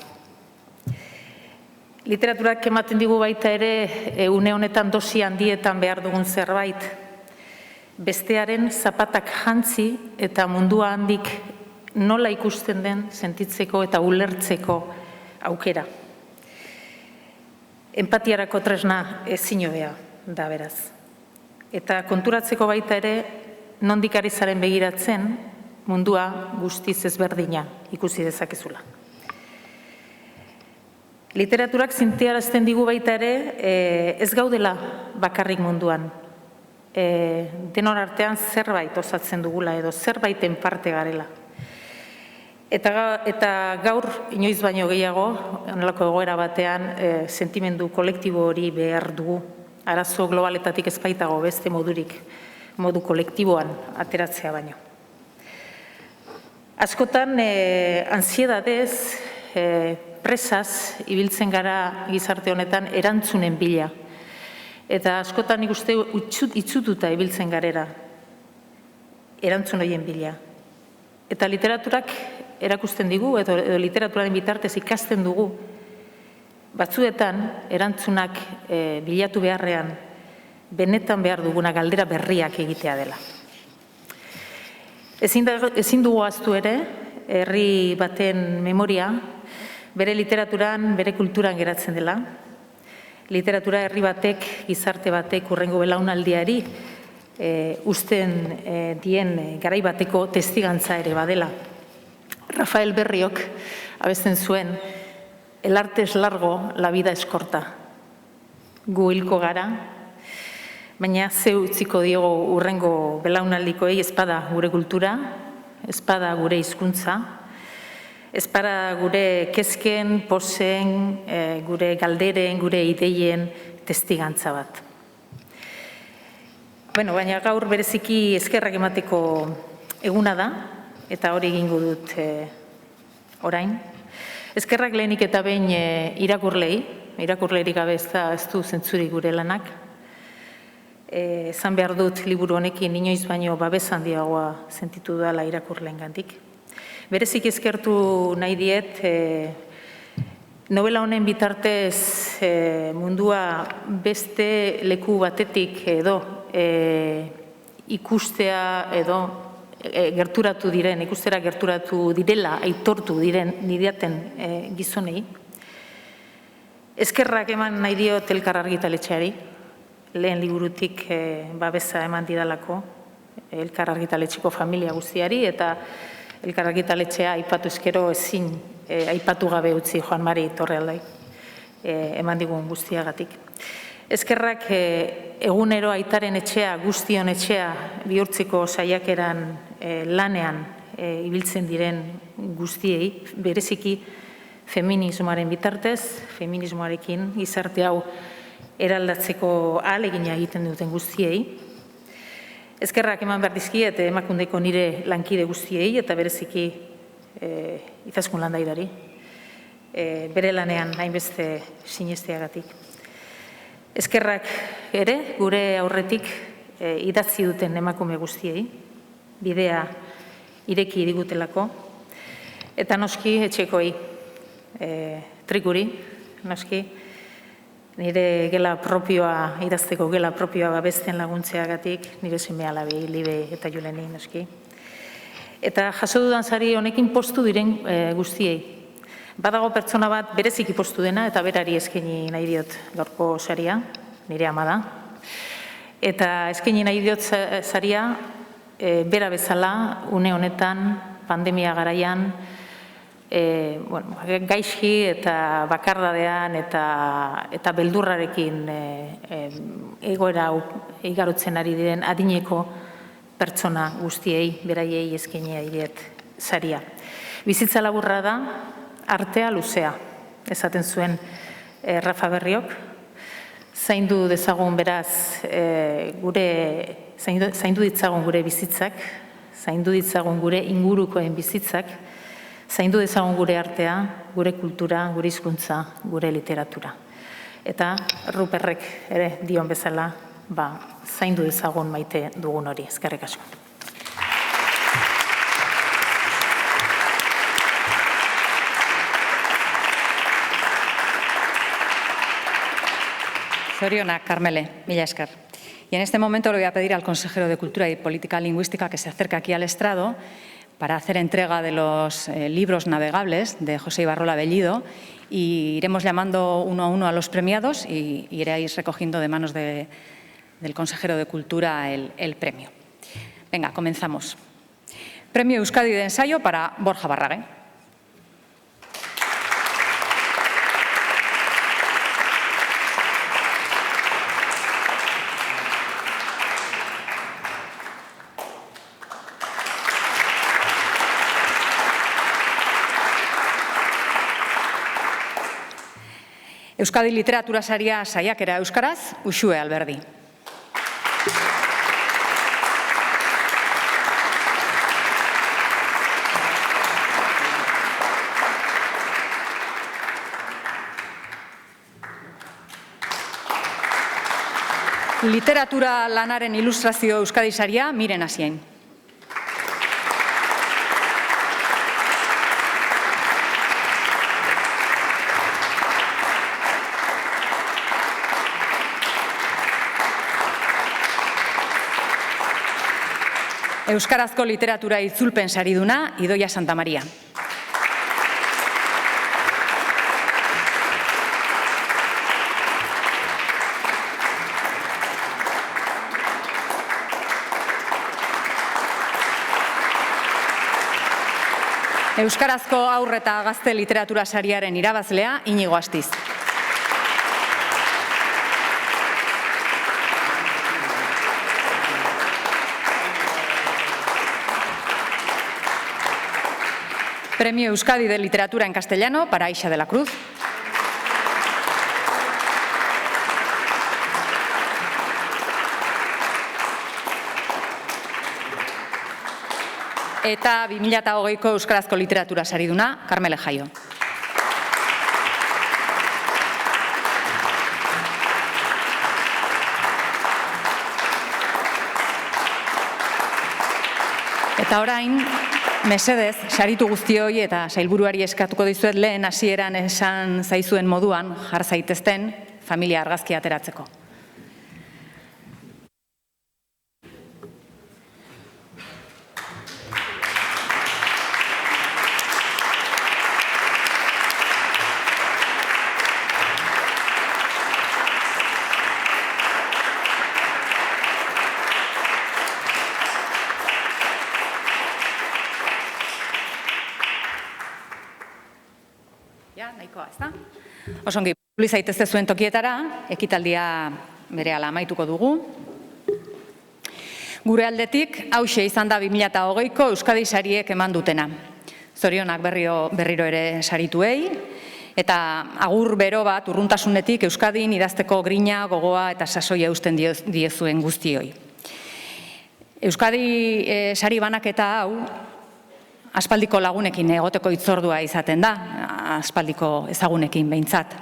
Speaker 11: Literaturak ematen digu baita ere, une honetan dosi handietan behar dugun zerbait, bestearen zapatak jantzi eta mundua handik nola ikusten den sentitzeko eta ulertzeko aukera. Empatiarako tresna ezin hobea da beraz. Eta konturatzeko baita ere, nondik ari zaren begiratzen, mundua guztiz ezberdina ikusi dezakezula. Literaturak zintiarazten digu baita ere, ez gaudela bakarrik munduan. Denon artean zerbait osatzen dugula edo zerbaiten parte garela. Eta gaur, inoiz baino gehiago, onelako egoera batean, sentimendu kolektibo hori behar dugu. Arazo globaletatik ez baitago beste modurik, modu kolektiboan ateratzea baino. Askotan, ansiedadez, presaz, ibiltzen gara gizarte honetan erantzunen bila. Eta askotan nik uste itzututa ibiltzen garera, erantzun horien bila. Eta literaturak erakusten digu, edo literaturaren bitartez ikasten dugu, batzuetan erantzunak bilatu beharrean, benetan behar duguna galdera berriak egitea dela. Ezin dugu ahaztu ere, herri baten memoria, bere literaturan, bere kulturan geratzen dela. Literatura herri batek, gizarte batek, hurrengo belaunaldiari, uzten dien garai bateko testigantza ere badela. Rafael Berriok abesten zuen, el arte es largo, la vida es corta. Gu hilko gara, baina ze utziko diogo hurrengo belaunaldikoei espada gure kultura, espada gure hizkuntza, espada gure kezken, posen, gure galderen, gure ideien testigantza bat. Baina gaur bereziki eskerrak emateko eguna da, eta hori egingo dut orain. Eskerrak lehenik eta behin irakurleirik gabe ez du zentzurik gure lanak. Esan behar dut liburu honekin inoiz baino babes handiagoa sentitu dela irakurleengandik. Berezik eskertu nahi diet, novela honen bitartez mundua beste leku batetik edo ikustea edo gerturatu diren, ikustera gerturatu direla, aitortu didaten gizonei. Eskerrak eman nahi diot Elkar Argitaletxeari, lehen liburutik babesa eman didalako, Elkar Argitaletxeko familia guztiari, eta Elkar Argitaletxea aipatu eskero ezin aipatu gabe utzi Joan Mari Torrealdai eman digun guztiagatik. Eskerrak egunero aitaren etxea, guztion etxea bihurtzeko saiakeran lanean ibiltzen diren guztiei, bereziki feminismoaren bitartez, feminismoarekin gizarte hau eraldatzeko ahalegina egiten duten guztiei. Eskerrak eman behar dizkiet Emakundeko nire lankide guztiei eta bereziki Izaskun Landaidari, bere lanean hainbeste sinesteagatik. Eskerrak ere gure aurretik idatzi duten emakume guztiei, bidea ireki digutelako, eta noski etxekoi, Trikuri, noski, nire gela propioa, idazteko gela propioa babesten laguntzeagatik, nire seme-alabei, Libe eta Juleni, noski. Eta jaso dudan sari honekin postu diren guztiei. Badago pertsona bat bereziki postu dena, eta berari eskaini nahi diot gaurko saria, nire ama da. Eta eskaini nahi diot saria, bera bezala, une honetan, pandemia garaian, gaizki eta bakardadean eta beldurrarekin egoera igarotzen ari diren adineko pertsona guztiei, beraiei eskaini diet saria. Bizitza laburra da, artea luzea, esaten zuen Rafa Berriok. Zaindu dezagun beraz, zaindu ditzagun gure bizitzak, zaindu ditzagun gure ingurukoen bizitzak, zaindu dezagun gure artea, gure kultura, gure hizkuntza, gure literatura. Eta Ruperrek ere dion bezala, zaindu dezagun maite dugun hori. Eskerrik asko.
Speaker 1: Zorionak, Carmele, mila esker. Y en este momento le voy a pedir al consejero de Cultura y Política Lingüística que se acerque aquí al estrado para hacer entrega de los libros navegables de José Ibarrola Bellido y iremos llamando uno a uno a los premiados y iréis recogiendo de manos del consejero de Cultura el premio. Venga, comenzamos. Premio Euskadi de ensayo para Borja Barrague. Euskadi Literatura Saria saiakera euskaraz, Uxue Alberdi. Literatura lanaren ilustrazio Euskadi Saria, Miren Asien. Euskarazko literatura itzulpen sariduna, Idoia Santamaria. Euskarazko haur eta gazte literatura sariaren irabazlea, Inigo Astiz. Premio Euskadi de Literatura en Castellano para Aixa de la Cruz. Eta 2020ko Euskarazko Literatura sariduna, Carmele Jaio. Eta orain, mesedez, saritu guztioi eta sailburuari eskatuko dizuet lehen hasieran esan zaizuen moduan jar zaitezten familia argazkia ateratzeko. Osongi, publi zaitezte zuen tokietara, ekitaldia berehala amaituko dugu. Gure aldetik, hauxe izan da 2020ko Euskadi sariek eman dutena. Zorionak berriro ere sarituei, eta agur bero bat urruntasunetik Euskadin idazteko grina, gogoa eta sasoia eusten diezuen guztioi. Euskadi sari banaketa hau, aspaldiko lagunekin egoteko hitzordua izaten da, aspaldiko ezagunekin behintzat.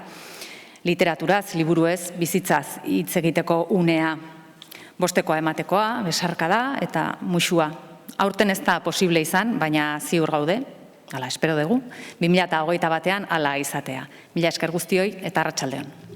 Speaker 1: Literaturaz, liburuez, bizitzaz hitz egiteko unea. Bostekoa ematekoa, besarka da eta muxua. Aurten ez da posible izan, baina ziur gaude, hala espero dugu, 2021 hala izatea. Mila esker guztioi eta arratsaldeon.